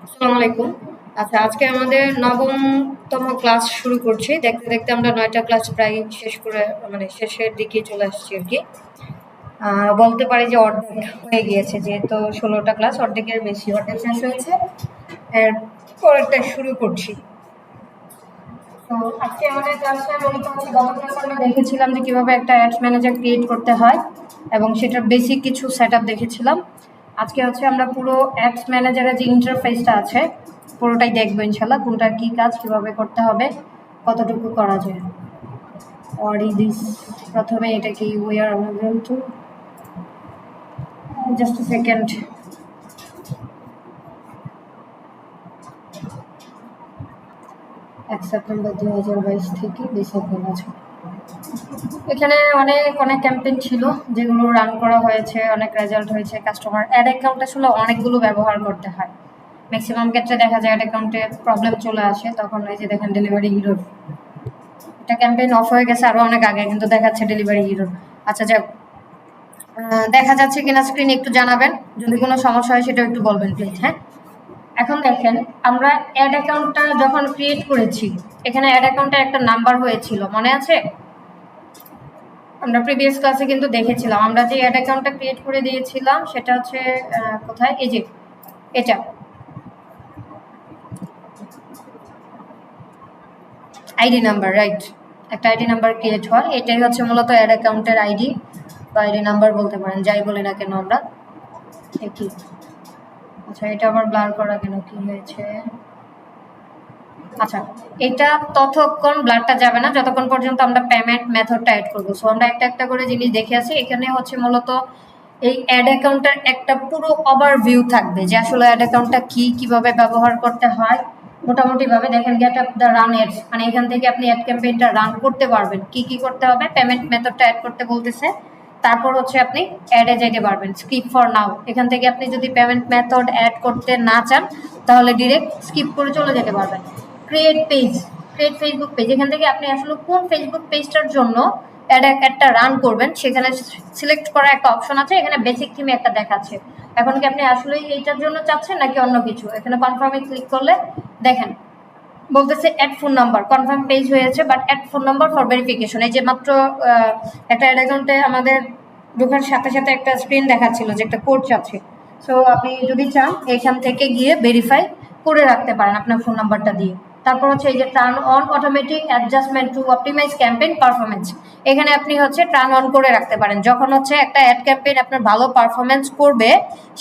আসসালামু আলাইকুম। আচ্ছা, আজকে আমাদের নবমতম ক্লাস শুরু করছি। দেখতে দেখতে আমরা ৯টা ক্লাস প্রায় শেষ করে মানে শেষের দিকে চলে আসছি আর কি। বলতে পারি যে অর্ধেক হয়ে গিয়েছে, যেহেতু ১৬টা ক্লাস অর্ধেকের বেশি, অর্ধেক শেষ হয়েছে। এর পরেরটা শুরু করছি। তো আজকে আমাদের ক্লাসটা মূলত হচ্ছে, গত ক্লাসে আমরা দেখেছিলাম যে কিভাবে একটা অ্যাডস ম্যানেজার ক্রিয়েট করতে হয় এবং সেটার বেসিক কিছু সেটআপ দেখেছিলাম। আজকে হচ্ছে আমরা পুরো অ্যাডস ম্যানেজারের যে ইন্টারফেসটা আছে পুরোটাই দেখবো ইনশাল্লাহ, কোনটার কি কাজ, কিভাবে করতে হবে, কতটুকু করা যায়। অরি দিস, প্রথমে এটা কি we are unable to, just a second. September 2022 থেকে ডিসেম্বর আছে। এখানে অনেক অনেক ক্যাম্পেইন ছিল যেগুলো রান করা হয়েছে, অনেক রেজাল্ট হয়েছে। কাস্টমার অ্যাড অ্যাকাউন্ট আসলে অনেকগুলো ব্যবহার করতে হয়। ম্যাক্সিমাম ক্ষেত্রে দেখা যায় অ্যাড অ্যাকাউন্টে প্রবলেম চলে আসে, তখন এই যে দেখেন ডেলিভারি হিরোর এটা ক্যাম্পেইন অফ হয়ে গেছে আরো অনেক আগে, কিন্তু দেখাচ্ছে ডেলিভারি হিরোর। আচ্ছা যাক, দেখা যাচ্ছে কিনা স্ক্রিনে একটু জানাবেন, যদি কোনো সমস্যা হয় সেটা একটু বলবেন প্লিজ। হ্যাঁ, এখন দেখেন আমরা অ্যাড অ্যাকাউন্টটা যখন ক্রিয়েট করেছি, এখানে অ্যাড অ্যাকাউন্টের একটা নাম্বার হয়েছিল, মনে আছে? আমরা প্রিভিয়াস ক্লাসে কিন্তু দেখেছিলাম আমরা যে অ্যাড অ্যাকাউন্টটা ক্রিয়েট করে দিয়েছিলাম সেটা হচ্ছে কোথায়, এই যে এটা আইডি নাম্বার, রাইট? একটা আইডি নাম্বার ক্রিয়েট হয়, এটাই হচ্ছে মূলত অ্যাড অ্যাকাউন্টের আইডি বা আইডি নাম্বার বলতে পারেন, যাই বলি না কেন আমরা। কি আচ্ছা, এটা আবার ব্লার করা কেন, কি হয়েছে? আচ্ছা, এটা ততক্ষণ ব্লারটা যাবে না যতক্ষণ পর্যন্ত আমরা পেমেন্ট মেথডটা অ্যাড করবো। সো আমরা একটা একটা করে জিনিস দেখে আছি। এখানে হচ্ছে মূলত এই অ্যাড অ্যাকাউন্টের একটা পুরো ওভারভিউ থাকবে, যে আসলে অ্যাড অ্যাকাউন্টটা কি, কিভাবে ব্যবহার করতে হয়। মোটামুটি ভাবে দেখেন, get up the run ads, মানে এখান থেকে আপনি অ্যাড ক্যাম্পেইনটা রান করতে পারবেন। কি কি করতে হবে, পেমেন্ট মেথডটা অ্যাড করতে বলতেছে, তারপর হচ্ছে আপনি অ্যাডে যেতে পারবেন। স্কিপ ফর নাও, এখান থেকে আপনি যদি পেমেন্ট মেথড অ্যাড করতে না চান তাহলে ডিরেক্ট স্কিপ করে চলে যেতে পারবেন। Create page, create Facebook page, এখান থেকে আপনি আসলে কোন ফেসবুক পেজটার জন্য একটা রান করবেন সেখানে সিলেক্ট করা একটা অপশন আছে। এখানে বেসিক থিমে একটা দেখাচ্ছে, এখন কি আপনি আসলে এইটার জন্য চাচ্ছেন নাকি অন্য কিছু। এখানে কনফার্মে ক্লিক করলে দেখেন বলতেছে add phone number, confirm page হয়েছে, but add phone number for verification. এই যে মাত্র একটা অ্যাড অ্যাকাউন্টে আমাদের ঢোকার সাথে সাথে একটা স্ক্রিন দেখাচ্ছিল যে একটা কোড চাচ্ছে। সো আপনি যদি চান এখান থেকে গিয়ে ভেরিফাই করে রাখতে পারেন আপনার ফোন নাম্বারটা দিয়ে। তারপর হচ্ছে এই যে turn on automatic adjustment to optimise campaign performance, এখানে আপনি হচ্ছে টার্ন অন করে রাখতে পারেন। যখন হচ্ছে একটা অ্যাড ক্যাম্পেইন আপনার ভালো পারফরমেন্স করবে,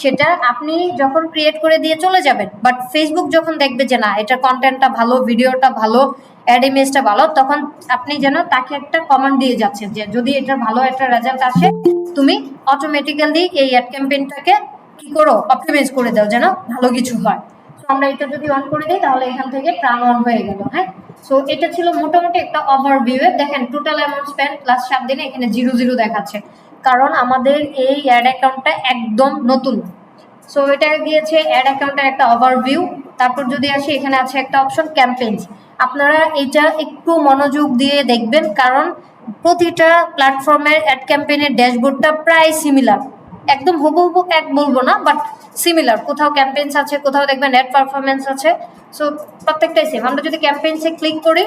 সেটা আপনি যখন ক্রিয়েট করে দিয়ে চলে যাবেন, বাট ফেসবুক যখন দেখবে যে না এটার কন্টেন্টটা ভালো, ভিডিওটা ভালো, অ্যাড ইমেজটা ভালো, তখন আপনি যেন তাকে একটা কমান্ড দিয়ে যাচ্ছেন যে যদি এটার ভালো একটা রেজাল্ট আসে তুমি অটোমেটিক্যালি এই অ্যাড ক্যাম্পেইনটাকে কি করো, অপটিমাইজ করে দাও যেন ভালো কিছু হয়। তো আমরা এটা যদি অন করে দিই তাহলে এখান থেকে টার্ন অন হয়ে গেল। হ্যাঁ, সো এটা ছিল মোটামুটি একটা ওভারভিউ। দেখেন টোটাল অ্যামাউন্ট স্পেন্ড প্লাস 7 দিনে এখানে 0 দেখাচ্ছে, কারণ আমাদের এই অ্যাড অ্যাকাউন্টটা একদম নতুন। সো এটা গিয়েছে অ্যাড অ্যাকাউন্টের একটা ওভারভিউ। তারপর যদি আসি, এখানে আছে একটা অপশন ক্যাম্পেইনস। আপনারা এটা একটু মনোযোগ দিয়ে দেখবেন, কারণ প্রতিটা প্ল্যাটফর্মের অ্যাড ক্যাম্পেইনের ড্যাশবোর্ডটা প্রায় সিমিলার, একদম হুবহু এক বলবো না, বাট সিমিলার। কোথাও ক্যাম্পেইনস আছে, কোথাও দেখবেন অ্যাড পারফরমেন্স আছে। সো প্রত্যেকটাই সেম। আমরা যদি ক্যাম্পেইনসে ক্লিক করি,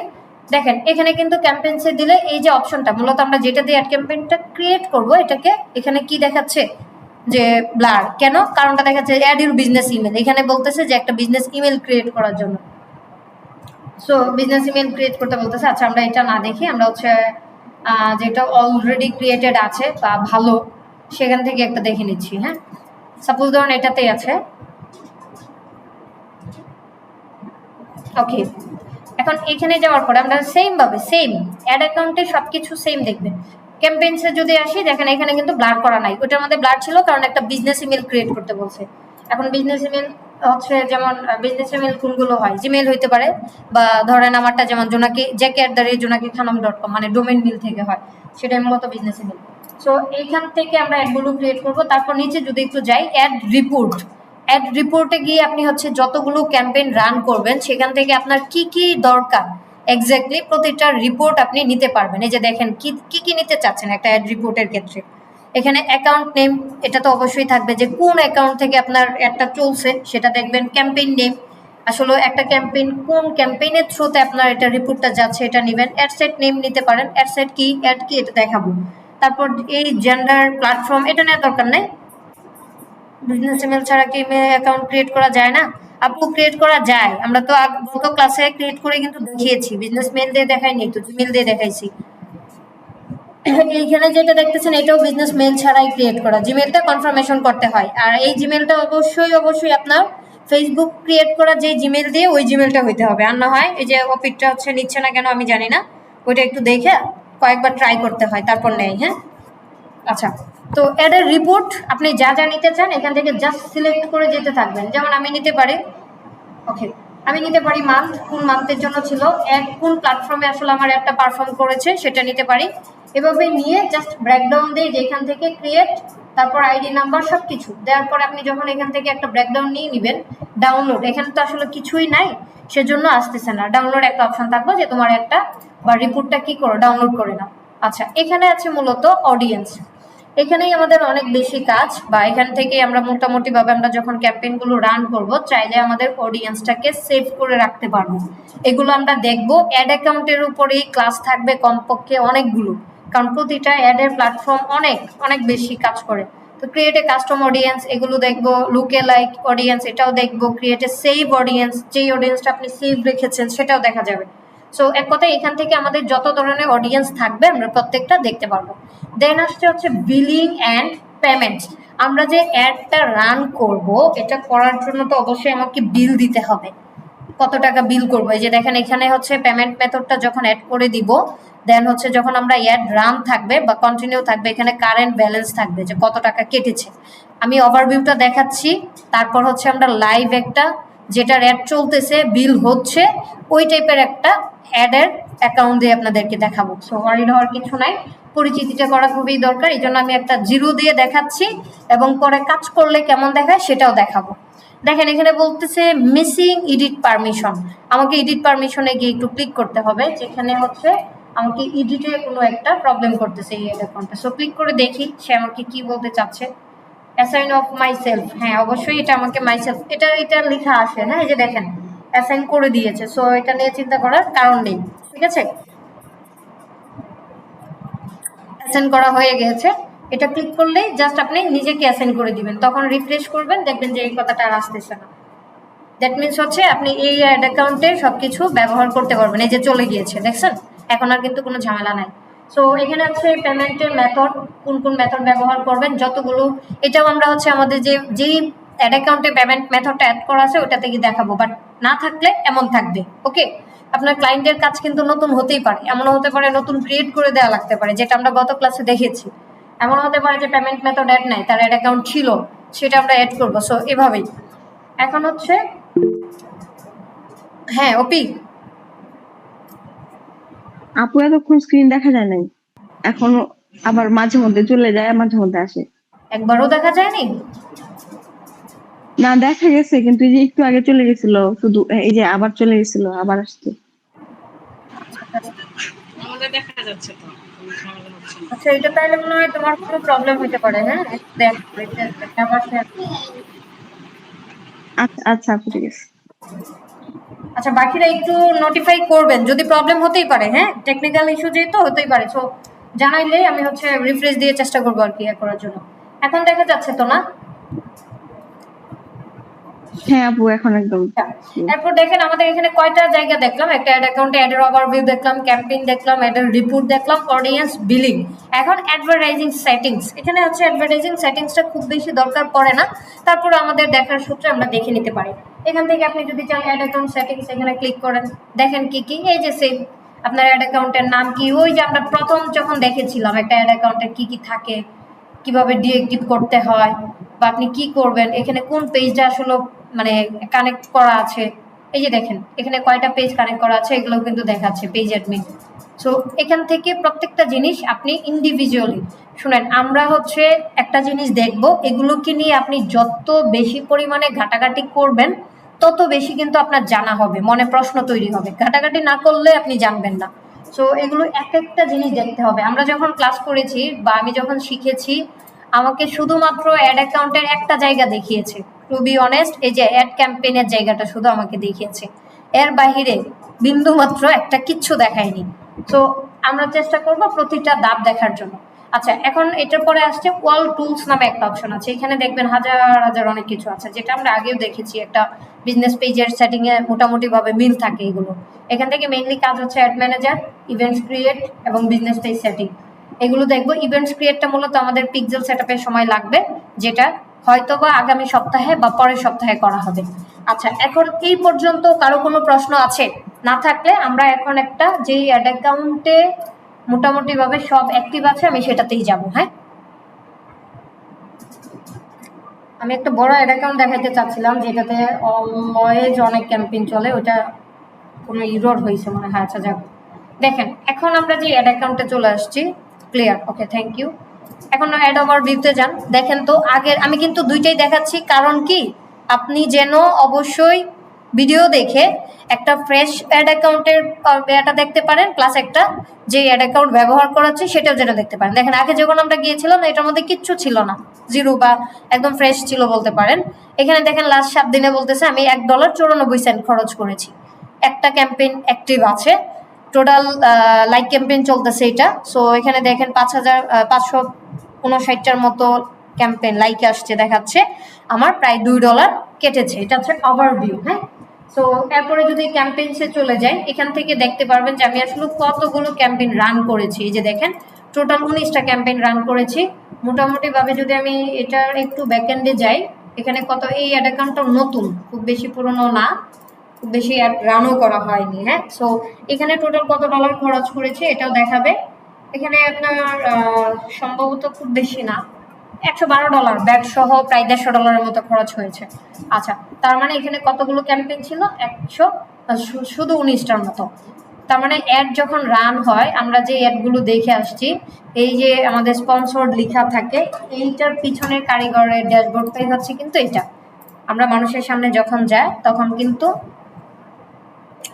দেখেন এখানে কিন্তু ক্যাম্পেইনসে দিলে এই যে অপশনটা, মূলত আমরা যেটা দিয়ে অ্যাড ক্যাম্পেইনটা ক্রিয়েট করব, এটাকে এখানে কি দেখাচ্ছে যে ব্লার। কেন? কারণটা দেখাচ্ছে অ্যাড ইউর বিজনেস ইমেল, এখানে বলতেছে যে একটা বিজনেস ইমেল ক্রিয়েট করার জন্য। সো বিজনেস ইমেল ক্রিয়েট করতে বলতেছে। আচ্ছা, আমরা এটা না দেখি, আমরা হচ্ছে যেটা অলরেডি ক্রিয়েটেড আছে বা ভালো সেখান থেকে একটা দেখে নিচ্ছি। হ্যাঁ, সাপোজ ধরুন এটাতেই আছে। ওকে, এখন এখানে যাওয়ার পরে আমরা সেম ভাবে সেম অ্যাড অ্যাকাউন্টে সবকিছু সেম দেখবেন। ক্যাম্পেইনসে যদি আসি, দেখেন এখানে কিন্তু ব্লার করা নাই, ওটার মধ্যে ব্লার ছিল কারণ একটা বিজনেস ইমেল ক্রিয়েট করতে বলছে। এখন বিজনেস ইমেল হচ্ছে যেমন বিজনেস ইমেল কোনগুলো হয়, জিমেল হইতে পারে, বা ধরেন আমারটা যেমন জোনাকি jackie@joonakiKhanam.com, মানে ডোমেইন মিল থেকে হয়, সেটাই মূলত বিজনেস ইমেল। সো এইখান থেকে আমরা অ্যাডগুলো ক্রিয়েট করব। তারপর নিচে যদি একটু যাই, অ্যাড রিপোর্ট, অ্যাড রিপোর্টে গিয়ে আপনি হচ্ছে যতগুলো ক্যাম্পেইন রান করবেন সেখান থেকে আপনার কি কি দরকার এক্স্যাক্টলি প্রতিটা রিপোর্ট আপনি নিতে পারবেন। এই যে দেখেন কি কি নিতে চাচ্ছেন একটা অ্যাড রিপোর্টের ক্ষেত্রে। এখানে অ্যাকাউন্ট নেম, এটা তো অবশ্যই থাকবে যে কোন অ্যাকাউন্ট থেকে আপনার অ্যাডটা চলছে সেটা দেখবেন। ক্যাম্পেইন নেম, আসলে একটা ক্যাম্পেইন কোন ক্যাম্পেইনের থ্রুতে আপনার এটা রিপোর্টটা যাচ্ছে এটা নেবেন। অ্যাডসেট নেম নিতে পারেন, অ্যাডসেট কি অ্যাড কি এটা দেখাবো। তারপর এই জেন্ডার প্ল্যাটফর্ম এটা নেওয়ার দরকার নেই, বিজনেস ইমেল ছাড়া কি ইমেল অ্যাকাউন্ট ক্রিয়েট করা যায় না? আপু ক্রিয়েট করা যায়, আমরা তো গত ক্লাসে ক্রিয়েট করে কিন্তু দেখিয়েছি, বিজনেস মেল দিয়ে দেখাইনি তো, জিমেল দিয়ে দেখাইছি। এইখানে যেটা দেখতেছেন এটাও বিজনেস মেল ছাড়াই ক্রিয়েট করা, জিমেলটা কনফার্মেশন করতে হয়। আর এই জিমেলটা অবশ্যই আপনার ফেসবুক ক্রিয়েট করা যে জিমেল দিয়ে ওই জিমেলটা হইতে হবে, আর না হয় এই যে ওপিকটা হচ্ছে নিচ্ছে না কেন আমি জানি না, ওইটা একটু দেখে কয়েকবার ট্রাই করতে হয় তারপর নেই। হ্যাঁ আচ্ছা, তো অ্যাডের রিপোর্ট আপনি যা যা নিতে চান এখান থেকে জাস্ট সিলেক্ট করে যেতে থাকবেন। যেমন আমি নিতে পারি, ওকে আমি নিতে পারি মান্থ, কোন মান্থের জন্য ছিল অ্যাড, কোন প্ল্যাটফর্মে আসলে আমার একটা পারফর্ম করেছে সেটা নিতে পারি। এভাবে নিয়ে জাস্ট ব্রেকডাউন দিয়ে যে এখান থেকে ক্রিয়েট, তারপর আইডি নাম্বার সব কিছু দেওয়ার পর আপনি যখন এখান থেকে একটা ব্রেকডাউন নিয়ে নেবেন, ডাউনলোড, এখানে তো আসলে কিছুই নাই সেজন্য আসতেছে না, ডাউনলোড একটা অপশন থাকবে যে তোমার একটা বা রিপোর্টটা কি করো ডাউনলোড করে নাও। আচ্ছা, এখানে আছে মূলত অডিয়েন্স, এখানেই আমাদের অনেক বেশি কাজ, বা এখান থেকে আমরা মোটামুটি ভাবে আমরা যখন ক্যাম্পেইনগুলো রান করব চাইলে আমাদের অডিয়েন্সটাকে সেভ করে রাখতে পারবো। এগুলো আমরা দেখব। অ্যাড অ্যাকাউন্টের উপরেই ক্লাস থাকবে কমপক্ষে অনেকগুলো, কারণ প্রতিটা অ্যাডের প্ল্যাটফর্ম অনেক অনেক বেশি কাজ করে। তো ক্রিয়েট এ কাস্টম অডিয়েন্স এগুলো দেখবো, লুকে লাইক অডিয়েন্স এটাও দেখবো, ক্রিয়েট এ সেভ অডিয়েন্স যেই অডিয়েন্সটা আপনি সেভ রেখেছেন সেটাও দেখা যাবে। সো এক কথায় এখান থেকে আমাদের যত ধরনের অডিয়েন্স থাকবে আমরা প্রত্যেকটা দেখতে পারবো। দেন আসছে হচ্ছে বিলিং অ্যান্ড পেমেন্ট। আমরা যে অ্যাডটা রান করব এটা করার জন্য তো অবশ্যই আমাকে বিল দিতে হবে, কত টাকা বিল করবো। এই যে দেখেন এখানে হচ্ছে পেমেন্ট মেথডটা যখন অ্যাড করে দিব, দেন হচ্ছে যখন আমরা অ্যাড রান থাকবে বা কন্টিনিউ থাকবে এখানে কারেন্ট ব্যালেন্স থাকবে যে কত টাকা কেটেছে। আমি ওভারভিউটা দেখাচ্ছি, তারপর হচ্ছে আমরা লাইভ একটা যেটার অ্যাড চলতেছে বিল হচ্ছে ওই টাইপের একটা অ্যাডের অ্যাকাউন্ট দিয়ে আপনাদেরকে দেখাবো। সো ওয়ারিড হওয়ার কিছু নাই, পরিচিতিটা করা খুবই দরকার, এই জন্য আমি একটা জিরো দিয়ে দেখাচ্ছি এবং পরে কাজ করলে কেমন দেখায় সেটাও দেখাবো। দেখেন এখানে বলতেছে মিসিং এডিট পারমিশন, আমাকে এডিট পারমিশনে গিয়ে একটু ক্লিক করতে হবে, যেখানে হচ্ছে আমাকে এডিটে কোনো একটা প্রবলেম করতেছে এই অ্যাকাউন্টে। সো ক্লিক করে দেখি সে আমাকে কি বলতে চাচ্ছে। অ্যাসাইন অফ মাই সেলফ, হ্যাঁ অবশ্যই এটা আমাকে মাই সেলফ এটা লেখা আসে না, এই যে দেখেন অ্যাসাইন করে দিয়েছে। সো এটা নিয়ে চিন্তা করার কারণ নেই, ঠিক আছে অ্যাসাইন করা হয়ে গেছে। এটা ক্লিক করলেই জাস্ট আপনি নিজেকে অ্যাসাইন করে দিবেন, তখন রিফ্রেশ করবেন দেখবেন যে এই কথাটা আর আসতেছে না। দ্যাট মিনস হচ্ছে আপনি এই অ্যাড অ্যাকাউন্টে সবকিছু ব্যবহার করতে পারবেন। এই যে চলে গিয়েছে দেখছেন, এখন আর কিন্তু কোনো ঝামেলা নাই। সো এখানে হচ্ছে পেমেন্টের মেথড, কোন কোন মেথড ব্যবহার করবেন যতগুলো, এটাও আমরা হচ্ছে আমাদের যেই অ্যাড অ্যাকাউন্টে পেমেন্ট মেথডটা অ্যাড করা আছে ওটা থেকে দেখাবো, বাট না থাকলে এমন থাকবে। ওকে, আপনার ক্লায়েন্টের কাজ কিন্তু নতুন হতেই পারে, এমনও হতে পারে নতুন ক্রিয়েট করে দেওয়া লাগতে পারে, যেটা আমরা গত ক্লাসে দেখেছি। এমন হতে পারে যে পেমেন্ট মেথড অ্যাড নাই, তার অ্যাড অ্যাকাউন্ট ছিল, সেটা আমরা অ্যাড করবো। সো এভাবেই এখন হচ্ছে, হ্যাঁ ওপি আপু এতক্ষণ স্ক্রিন দেখা যায় নাই, এখন আবার মাঝে মধ্যে চলে যায় মাঝে মধ্যে আসে। একবারও দেখা যায়নি? না দেখা গেছে, কিন্তু এই যে একটু আগে চলে গেছিল, শুধু এই যে আবার চলে গেছিল আবার আসছে। আচ্ছা এটা তাহলে মনে হয় তোমার কোনো প্রবলেম হতে পারে। হ্যাঁ দেখ আবার আচ্ছা আচ্ছা আপু ঠিক আছে। আচ্ছা বাকিরা একটু নোটিফাই করবেন, যদি প্রবলেম হতেই পারে, হ্যাঁ টেকনিক্যাল ইস্যু যেহেতু হতেই পারে। সো জানাইলে আমি হচ্ছে রিফ্রেশ দিয়ে চেষ্টা করবো আর কি করার জন্য। এখন দেখা যাচ্ছে তো না? হ্যাঁ আপু এখন একদম। এরপর দেখেন আমাদের এখানে কয়টা জায়গা দেখলাম, একটা অ্যাড অ্যাকাউন্টে অ্যাডের ওভারভিউ দেখলাম, ক্যাম্পেইন দেখলাম, অ্যাডের রিপোর্ট দেখলাম, অডিয়েন্স বিলিং। এখন অ্যাডভার্টাইজিং সেটিংস, এখানে হচ্ছে অ্যাডভার্টাইজিং সেটিংসটা খুব বেশি দরকার পড়ে না, তারপর আমাদের দেখার সূত্রে আমরা দেখে নিতে পারি। এখান থেকে আপনি যদি চান অ্যাড অ্যাকাউন্ট সেটিংস এখানে ক্লিক করেন, দেখেন কি কি, এই যে সেভ আপনার অ্যাড অ্যাকাউন্টের নাম কি, ওই যে আমরা প্রথম যখন দেখেছিলাম একটা অ্যাড অ্যাকাউন্টে কি কি থাকে, কিভাবে ডিএক্টিভ করতে হয়, বা আপনি কি করবেন, এখানে কোন পেজটা আসলে মানে কানেক্ট করা আছে। এই যে দেখেন এখানে কয়টা পেজ কানেক্ট করা আছে এগুলো কিন্তু দেখাচ্ছে পেজ অ্যাডমিন। সো এখান থেকে প্রত্যেকটা জিনিস আপনি ইন্ডিভিজুয়ালি শুনেন, আমরা হচ্ছে একটা জিনিস দেখব, এগুলোকে নিয়ে আপনি যত বেশি পরিমাণে ঘাটাঘাটি করবেন তত বেশি কিন্তু আপনার জানা হবে, মনে প্রশ্ন তৈরি হবে, ঘাটাঘাটি না করলে আপনি জানবেন না। সো এগুলো এক একটা জিনিস দেখতে হবে। আমরা যখন ক্লাস করেছি বা আমি যখন শিখেছি আমাকে শুধুমাত্র অ্যাড অ্যাকাউন্টের একটা জায়গা দেখিয়েছে। টু বি অনেস্ট, এই যে অ্যাড ক্যাম্পেইনের জায়গাটা শুধু আমাকে দেখিয়েছে, এর বাহিরে বিন্দু মাত্র একটা কিচ্ছু দেখায়নি। তো আমরা চেষ্টা করব প্রতিটা ধাপ দেখার জন্য। আচ্ছা, এখন এটার পরে আসছে ওয়াল টুলস নামে একটা অপশন আছে। এখানে দেখবেন হাজার হাজার অনেক কিছু আছে, যেটা আমরা আগেও দেখেছি। একটা বিজনেস পেজের সেটিং এ মোটামুটি ভাবে মিল থাকে এগুলো। এখান থেকে মেইনলি কাজ হচ্ছে অ্যাড ম্যানেজার, ইভেন্টস ক্রিয়েট এবং বিজনেস পেজ সেটিং, এগুলো দেখবো। ইভেন্টস ক্রিয়েটটা মূলত আমাদের পিক্সেল সেটআপের সময় লাগবে, যেটা হয়তোবা আগামী সপ্তাহে বা পরের সপ্তাহে করা হবে। আচ্ছা, এখন এই পর্যন্ত কারো কোনো প্রশ্ন আছে? না থাকলে আমরা এখন একটা যেই অ্যাড অ্যাকাউন্টে মোটামুটি ভাবে সব অ্যাক্টিভ আছে আমি সেটাতেই যাব। হ্যাঁ, আমি একটা বড় অ্যাড অ্যাকাউন্ট দেখাইতে চাচ্ছিলাম, যেটাতে অলওয়েজ অনেক ক্যাম্পেইন চলে। ওটা কোনো ইরর হয়েছে মনে হয়। আচ্ছা যাক, দেখেন এখন আমরা যে অ্যাড অ্যাকাউন্টে চলে আসছি। Clear, okay, thank you. এখন অ্যাড ওভারভিউতে যান। দেখেন তো, আগের আমি কিন্তু দুইটাই দেখাচ্ছি, কারণ কি আপনি যেন অবশ্যই ভিডিও দেখে একটা ফ্রেশ অ্যাড অ্যাকাউন্টের এটা দেখতে পারেন, প্লাস একটা যে অ্যাড অ্যাকাউন্ট ব্যবহার করাচ্ছি সেটাও যেটা দেখতে পারেন। দেখেন আগে যখন আমরা গিয়েছিলাম এটার মধ্যে কিচ্ছু ছিল না, জিরো বা একদম ফ্রেশ ছিল বলতে পারেন। এখানে দেখেন লাস্ট 7 দিনে বলতেছে আমি $1.94 খরচ করেছি। একটা ক্যাম্পেইন অ্যাক্টিভ আছে, টোটাল লাইক ক্যাম্পেইন চলতেছে এটা। সো এখানে দেখেন 5,559টার মতো ক্যাম্পেইন লাইক আসছে, দেখাচ্ছে আমার প্রায় $2 কেটেছে। এটা হচ্ছে ওভারভিউ। হ্যাঁ, সো এরপরে যদি ক্যাম্পেইনসে চলে যাই, এখান থেকে দেখতে পারবেন যে আমি আসলে কতগুলো ক্যাম্পেইন রান করেছি। এই যে দেখেন টোটাল 19টা ক্যাম্পেইন রান করেছি। মোটামুটি ভাবে যদি আমি এটার একটু ব্যাকএন্ডে যাই, এখানে কত, এই অ্যাড অ্যাকাউন্টটা নতুন, খুব বেশি পুরনো না, খুব বেশি রানও করা হয়নি। হ্যাঁ, সো এখানে টোটাল কত ডলার খরচ করেছে এটাও দেখাবে। এখানে আপনার সম্ভবত খুব বেশি না, $112 ব্যাট সহ প্রায় $150 মতো খরচ হয়েছে। আচ্ছা, তার মানে এখানে কতগুলো ক্যাম্পেইন ছিল? 100, শুধু 19টার মতো। তার মানে অ্যাড যখন রান হয়, আমরা যে অ্যাডগুলো দেখে আসছি, এই যে আমাদের স্পন্সর্ড লেখা থাকে, এইটার পিছনের কারিগরের ড্যাশবোর্ডটাই হচ্ছে কিন্তু এটা। আমরা মানুষের সামনে যখন যাই তখন কিন্তু,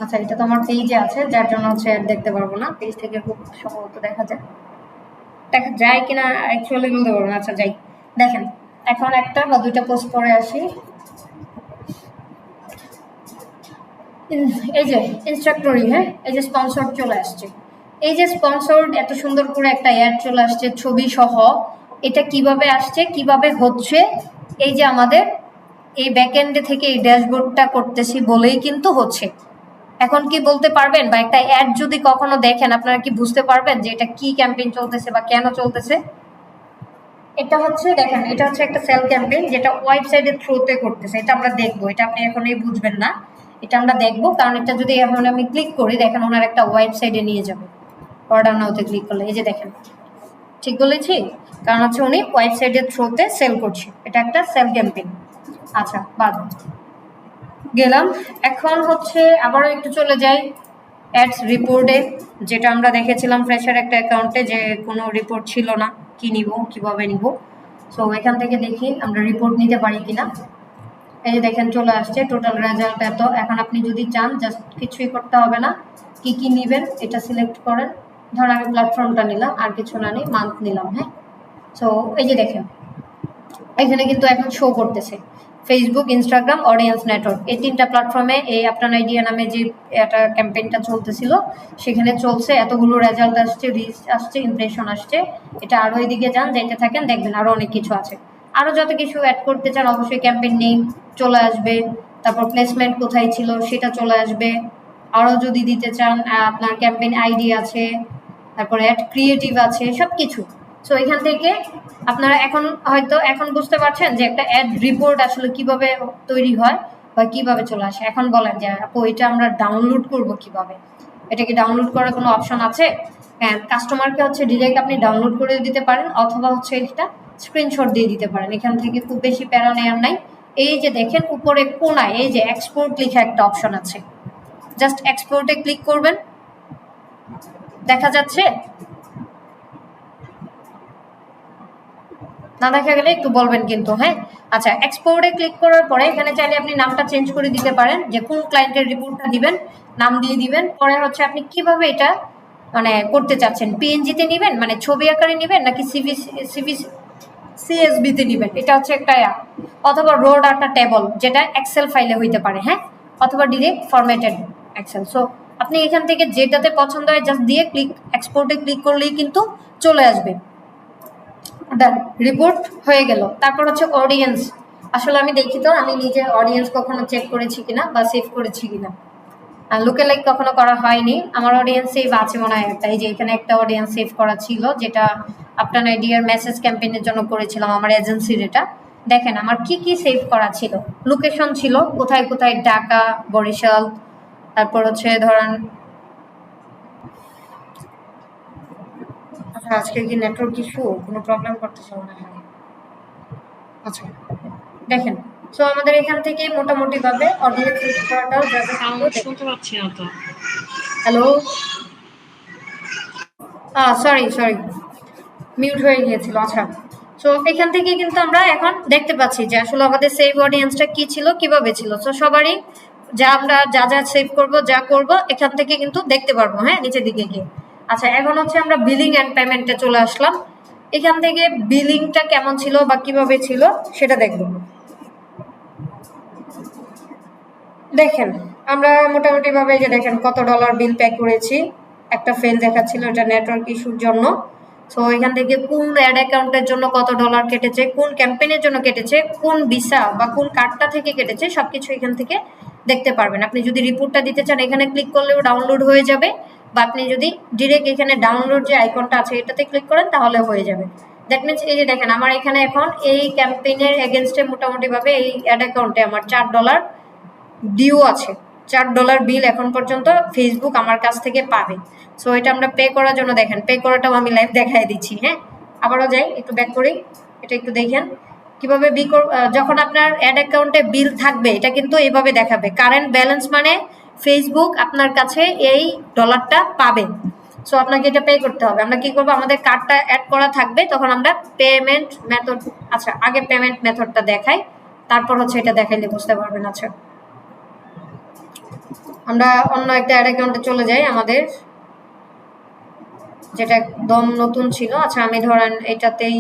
আচ্ছা এটা তো আমার পেজে আছে যার জন্য হচ্ছে অ্যাড দেখতে পারবো না, পেজ থেকে খুব সম্ভবত দেখা যায় কিনা অ্যাকচুয়ালি বলতে পারবো না। আচ্ছা যাই, দেখেন এখন একটা বা দুইটা পোস্ট করে আসি। এই যে ইনস্ট্রাক্টরি, হ্যাঁ, এই যে স্পন্সর চলে আসছে, এই যে স্পন্সর এত সুন্দর করে একটা অ্যাড চলে আসছে ছবি সহ। এটা কিভাবে আসছে, কিভাবে হচ্ছে, এই যে আমাদের এই ব্যাকএন্ডে থেকে এই ড্যাশবোর্ডটা করতেছি বলেই কিন্তু হচ্ছে। এখন কি বলতে পারবেন, বা একটা অ্যাড যদি কখনো দেখেন আপনারা কি বুঝতে পারবেন যে এটা কি ক্যাম্পেইন চলতেছে বা কেন চলতেছে? এটা হচ্ছে, দেখেন এটা হচ্ছে একটা সেল ক্যাম্পেইন যেটা ওয়েবসাইটের থ্রুতে করতেছে। এটা আমরা দেখবো, এটা আপনি এখনই বুঝবেন না, এটা আমরা দেখবো। কারণ এটা যদি এখন আমি ক্লিক করি, দেখেন ওনার একটা ওয়েবসাইটে নিয়ে যাবে। অর্ডার নাওতে ক্লিক করলে এই যে দেখেন, ঠিক বলেছি, কারণ হচ্ছে উনি ওয়েবসাইটের থ্রুতে সেল করছে, এটা একটা সেল ক্যাম্পেইন। আচ্ছা, বাদ গেলাম। এখন হচ্ছে আবারও একটু চলে যাই অ্যাডস রিপোর্টে, যেটা আমরা দেখেছিলাম ফ্রেশার একটা অ্যাকাউন্টে যে কোনো রিপোর্ট ছিল না, কি নিব, কিভাবে নিব। সো এখান থেকে দেখি আমরা রিপোর্ট নিতে পারি কিনা। এই যে দেখেন চলে আসছে টোটাল রেজাল্ট এত। এখন আপনি যদি চান জাস্ট কিছুই করতে হবে না, কি কি নেবেন এটা সিলেক্ট করেন। ধরুন আমি প্ল্যাটফর্মটা নিলাম, আর কিছু না নিই, মান্থ নিলাম। হ্যাঁ, সো এই যে দেখেন এখানে কিন্তু এখন শো করতেছে ফেসবুক, ইনস্টাগ্রাম, অডিয়েন্স নেটওয়ার্ক, এই 3টা প্ল্যাটফর্মে এই আপনার আইডিয়া নামে যে একটা ক্যাম্পেইনটা চলতেছিল সেখানে চলছে। এতগুলো রেজাল্ট আসছে, রিচ আসছে, ইমপ্রেশন আসছে। এটা আরও এদিকে যান, যাইতে থাকেন, দেখবেন আরও অনেক কিছু আছে। আরও যত কিছু অ্যাড করতে চান অবশ্যই ক্যাম্পেইন নেই চলে আসবে, তারপর প্লেসমেন্ট কোথায় ছিল সেটা চলে আসবে। আরও যদি দিতে চান আপনার ক্যাম্পেইন আইডি আছে, তারপরে অ্যাড ক্রিয়েটিভ আছে, সব কিছু। সো এখান থেকে আপনারা এখন বুঝতে পারছেন যে একটা অ্যাড রিপোর্ট আসলে কিভাবে তৈরি হয় বা কিভাবে চলে আসে। এখন বলেন যে আপু এটা আমরা ডাউনলোড করব কিভাবে? এটা কি ডাউনলোড করার কোনো অপশন আছে? হ্যাঁ, কাস্টমারকে হচ্ছে ডিরেক্ট আপনি ডাউনলোড করে দিতে পারেন, অথবা হচ্ছে এটা স্ক্রিনশট দিয়ে দিতে পারেন। এখান থেকে খুব বেশি প্যারা নেওয়ার নাই। এই যে দেখেন উপরে কোনায় এই যে এক্সপোর্ট লেখা একটা অপশন আছে, জাস্ট এক্সপোর্টে ক্লিক করবেন, দেখা যাচ্ছে। না দেখা গেলে একটু বলবেন কিন্তু। হ্যাঁ, আচ্ছা, এক্সপোর্টে ক্লিক করার পরে এখানে চাইলে আপনি নামটা চেঞ্জ করে দিতে পারেন, যে কোন ক্লায়েন্টের রিপোর্টটা দিবেন নাম দিয়ে দিবেন। পরে হচ্ছে আপনি কিভাবে এটা মানে করতে চাচ্ছেন, পিএনজিতে নেবেন মানে ছবি আকারে নেবেন, নাকি CSV তে দিবেন, এটা হচ্ছে একটা অথবা রো ডাটা টেবল যেটা এক্সেল ফাইলে হইতে পারে, হ্যাঁ, অথবা ডিরেক্ট ফরম্যাটেড এক্সেল। সো আপনি এখান থেকে যেটাতে পছন্দ হয় জাস্ট দিয়ে এক্সপোর্টে ক্লিক করলেই কিন্তু চলে আসবে। দেন রিপোর্ট হয়ে গেল। তারপর হচ্ছে অডিয়েন্স। আসলে আমি দেখি তো আমি নিজে অডিয়েন্স কখনো চেক করেছি কিনা বা সেভ করেছি কিনা। লুকে লাইক কখনো করা হয়নি। আমার অডিয়েন্স সেভ আছে মনে হয় একটা, এই যে এখানে একটা অডিয়েন্স সেভ করা ছিল যেটা আপনার আইডিয়ার মেসেজ ক্যাম্পেইনের জন্য করেছিলাম আমার এজেন্সির। এটা দেখেন আমার কি কি সেভ করা ছিল। লোকেশন ছিল কোথায় কোথায়, ঢাকা, বরিশাল, তারপর হচ্ছে ধরেন আচ্ছা আজকে কি নেটওয়ার্ক ইস্যু, কোনো প্রবলেম করতেছে মনে হয়। আচ্ছা দেখেন, সো আমাদের এখান থেকে মোটামুটি ভাবে অডিয়েন্স সেভ করাটাও যাবে। সাউন্ড শুনতে পাচ্ছি না তো। হ্যালো, সরি সরি, মিউট হয়ে গিয়েছিল। আচ্ছা, সো এখান থেকে কিন্তু আমরা এখন দেখতে পাচ্ছি যে আসলে আমাদের সেভ অডিয়েন্সটা কি ছিল, কিভাবে ছিল। সো সবারই যা আমরা যা যা সেভ করব, যা করব এখান থেকে কিন্তু দেখতে পারবো, হ্যাঁ, নিচের দিকে গিয়ে। আচ্ছা, এখন হচ্ছে আমরা বিলিং অ্যান্ড পেমেন্টে চলে আসলাম। এখান থেকে বিলিংটা কেমন ছিল বা কিভাবে ছিল সেটা দেখব। দেখেন আমরা মোটামুটি ভাবে যে দেখেন কত ডলার বিল পে করেছি। একটা ফেল দেখাচ্ছিল, এটা নেটওয়ার্ক ইস্যুর জন্য। সো এখান থেকে কোন অ্যাড অ্যাকাউন্টের জন্য কত ডলার কেটেছে, কোন ক্যাম্পেইনের জন্য কেটেছে, কোন ভিসা বা কোন কার্ডটা থেকে কেটেছে, সবকিছু এখান থেকে দেখতে পারবেন। আপনি যদি রিপোর্টটা দিতে চান এখানে ক্লিক করলেও ডাউনলোড হয়ে যাবে, বা আপনি যদি ডিরেক্ট এখানে ডাউনলোড যে আইকনটা আছে এটাতে ক্লিক করেন তাহলে হয়ে যাবে। দ্যাট মিনস এই যে দেখেন আমার এখানে এখন এই ক্যাম্পেইনের এগেনস্টে মোটামুটি ভাবে এই অ্যাড অ্যাকাউন্টে আমার $4 ডিউ আছে। $4 বিল এখন পর্যন্ত ফেসবুক আমার কাছ থেকে পাবে। সো এটা আমরা পে করার জন্য দেখেন পে করাটাও আমি লাইভ দেখাই দিচ্ছি, হ্যাঁ। আবারও যাই, একটু ব্যাক করি, এটা একটু দেখেন কিভাবে যখন আপনার অ্যাড অ্যাকাউন্টে বিল থাকবে এটা কিন্তু এইভাবে দেখাবে। কারেন্ট ব্যালেন্স মানে ফেসবুক আপনার কাছে এই ডলারটা পাবে। সো আপনাকে এটা পে করতে হবে। আমরা কি করবো, আমাদের কার্ডটা অ্যাড করা থাকবে তখন আমরা পেমেন্ট মেথড, আচ্ছা আগে পেমেন্ট মেথডটা দেখাই, তারপর হচ্ছে এটা দেখাইলে বুঝতে পারবেন। আচ্ছা আমরা অন্য একটা অ্যাড অ্যাকাউন্টে চলে যাই আমাদের, যেটা একদম নতুন ছিল। আচ্ছা আমি ধরেন এটাতেই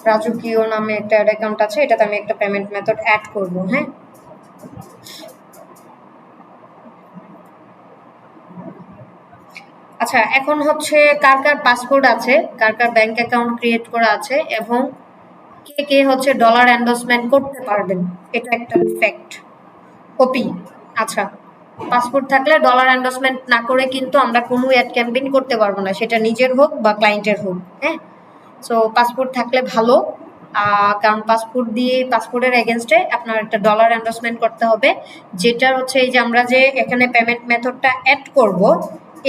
রাজকীয় নামে একটা অ্যাড অ্যাকাউন্ট আছে, এটাতে আমি একটা পেমেন্ট মেথড অ্যাড করব, হ্যাঁ। আচ্ছা এখন হচ্ছে কার কার পাসপোর্ট আছে, কার কার ব্যাংক অ্যাকাউন্ট ক্রিয়েট করা আছে, এবং কে কে হচ্ছে ডলার এন্ডোর্সমেন্ট করতে পারবেন, এটা একটা ফ্যাক্ট। ওপি, আচ্ছা পাসপোর্ট থাকলে ডলার এন্ডোর্সমেন্ট না করে কিন্তু আমরা কোনো অ্যাড ক্যাম্পেইন করতে পারবো না, সেটা নিজের হোক বা ক্লায়েন্টের হোক, হ্যাঁ। সো পাসপোর্ট থাকলে ভালো, কারণ পাসপোর্ট দিয়ে পাসপোর্টের এগেনস্টে আপনার একটা ডলার এন্ডোর্সমেন্ট করতে হবে, যেটা হচ্ছে এই যে আমরা যে এখানে পেমেন্ট মেথডটা অ্যাড করব,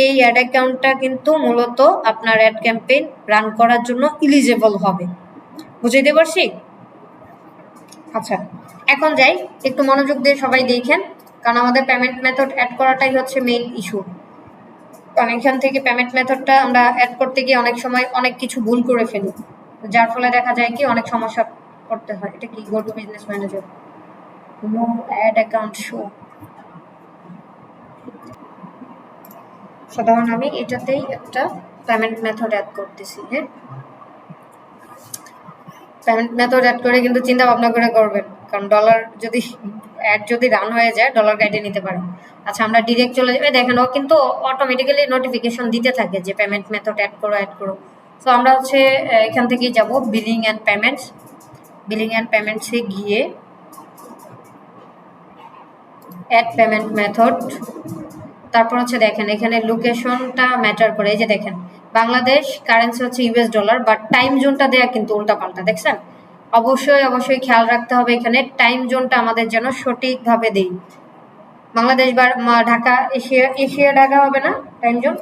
এই অ্যাড অ্যাকাউন্টটা কিন্তু মূলত আপনার অ্যাড ক্যাম্পেইন রান করার জন্য ইলিজেবল হবে। বুঝাইতে পারছি? আচ্ছা এখন যাই, একটু মনোযোগ দিয়ে সবাই দেখেন, কারণ আমাদের পেমেন্ট মেথড অ্যাড করাটাই হচ্ছে মেইন ইস্যু। কারণ এখান থেকে পেমেন্ট মেথডটা আমরা অ্যাড করতে গিয়ে অনেক সময় অনেক কিছু ভুল করে ফেলি, যার ফলে দেখা যায় কি অনেক সমস্যা পড়তে হয়। এটা কি go to business manager, no ad account show. সাধারণ আমি এটাতেই একটা পেমেন্ট মেথড অ্যাড করতেছি, হ্যাঁ। পেমেন্ট মেথড অ্যাড করে কিন্তু চিন্তা ভাবনা করে করবেন, কারণ ডলার যদি অ্যাড যদি রান হয়ে যায় ডলার গাইডে নিতে পারেন। আচ্ছা আমরা ডিরেক্ট চলে যাবে, দেখেন ও কিন্তু অটোমেটিক্যালি নোটিফিকেশন দিতে থাকে যে পেমেন্ট মেথড অ্যাড করো অ্যাড করো। তো আমরা হচ্ছে এখান থেকেই যাব billing and payments, billing and পেমেন্টসে গিয়ে অ্যাড পেমেন্ট মেথড, তারপর হচ্ছে দেখেন এখানে লোকেশনটা ম্যাটার করে। এই যে দেখেন বাংলাদেশ কারেন্সি হচ্ছে US ডলার, বাট টাইম জোনটা দেয়া কিন্তু উল্টাপাল্টা, দেখছেন। অবশ্যই অবশ্যই খেয়াল রাখতে হবে এখানে টাইম জোনটা আমাদের যেন সঠিকভাবে দেই। বাংলাদেশ বা ঢাকা, এশিয়া ঢাকা হবে না টাইম জোন।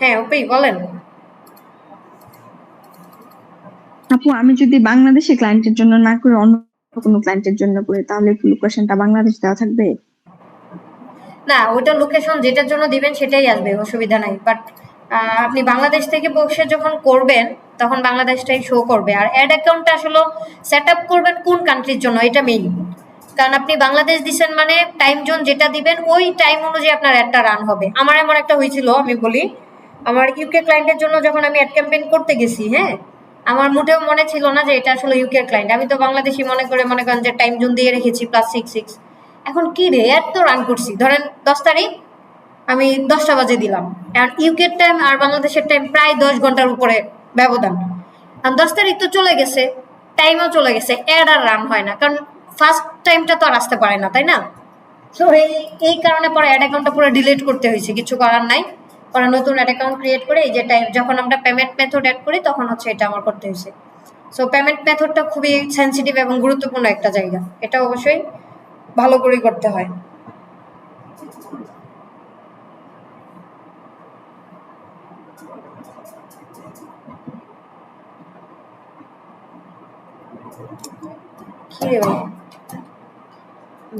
হ্যাঁ ওপি বলেন। আপু আমি যদি বাংলাদেশে ক্লায়েন্টের জন্য না করে অন্য কোনো ক্লায়েন্টের জন্য করি তাহলে কি লোকেশনটা বাংলাদেশ দেওয়া থাকবে? না ওইটা লোকেশন যেটার জন্য দিবেন সেটাই আসবে, অসুবিধা নাই। বাট আপনি বাংলাদেশ থেকে বসে যখন করবেন তখন বাংলাদেশটাই শো করবে। আর অ্যাড অ্যাকাউন্টটা আসলে সেট আপ করবেন কোন কান্ট্রির জন্য এটা মেইন, কারণ আপনি বাংলাদেশ দিচ্ছেন মানে টাইম জোন যেটা দিবেন ওই টাইম অনুযায়ী আপনার অ্যাডটা রান হবে। আমার এমন একটা হয়েছিল আমি বলি, আমার ইউকে ক্লায়েন্টের জন্য যখন আমি অ্যাড ক্যাম্পেইন করতে গেছি, হ্যাঁ, আমার মোটেও মনে ছিল না যে এটা আসলে ইউকে ক্লায়েন্ট। আমি তো বাংলাদেশি মনে করেন যে টাইম জোন দিয়ে রেখেছি +66। এখন কি রে, অ্যাড তো রান করছি, ধরেন 10 তারিখ আমি 10টা বাজে দিলাম, আর ইউকের টাইম আর বাংলাদেশের টাইম প্রায় 10 ঘন্টার উপরে ব্যবধান। আর 10 তারিখ তো চলে গেছে, টাইমও চলে গেছে, অ্যাড আর রান হয় না, কারণ ফার্স্ট টাইমটা তো আর আসতে পারে না, তাই না? সো এই কারণে পরে অ্যাড অ্যাকাউন্টটা পুরো ডিলিট করতে হয়েছে, কিছু করার নাই। পরে নতুন অ্যাড অ্যাকাউন্ট ক্রিয়েট করে এই যে টাইম যখন আমরা পেমেন্ট মেথড অ্যাড করি তখন হচ্ছে এটা আমার করতে হয়েছে। সো পেমেন্ট মেথডটা খুবই সেন্সিটিভ এবং গুরুত্বপূর্ণ একটা জায়গা, এটা অবশ্যই ভালো করে করতে হয়। কি রে ভাই,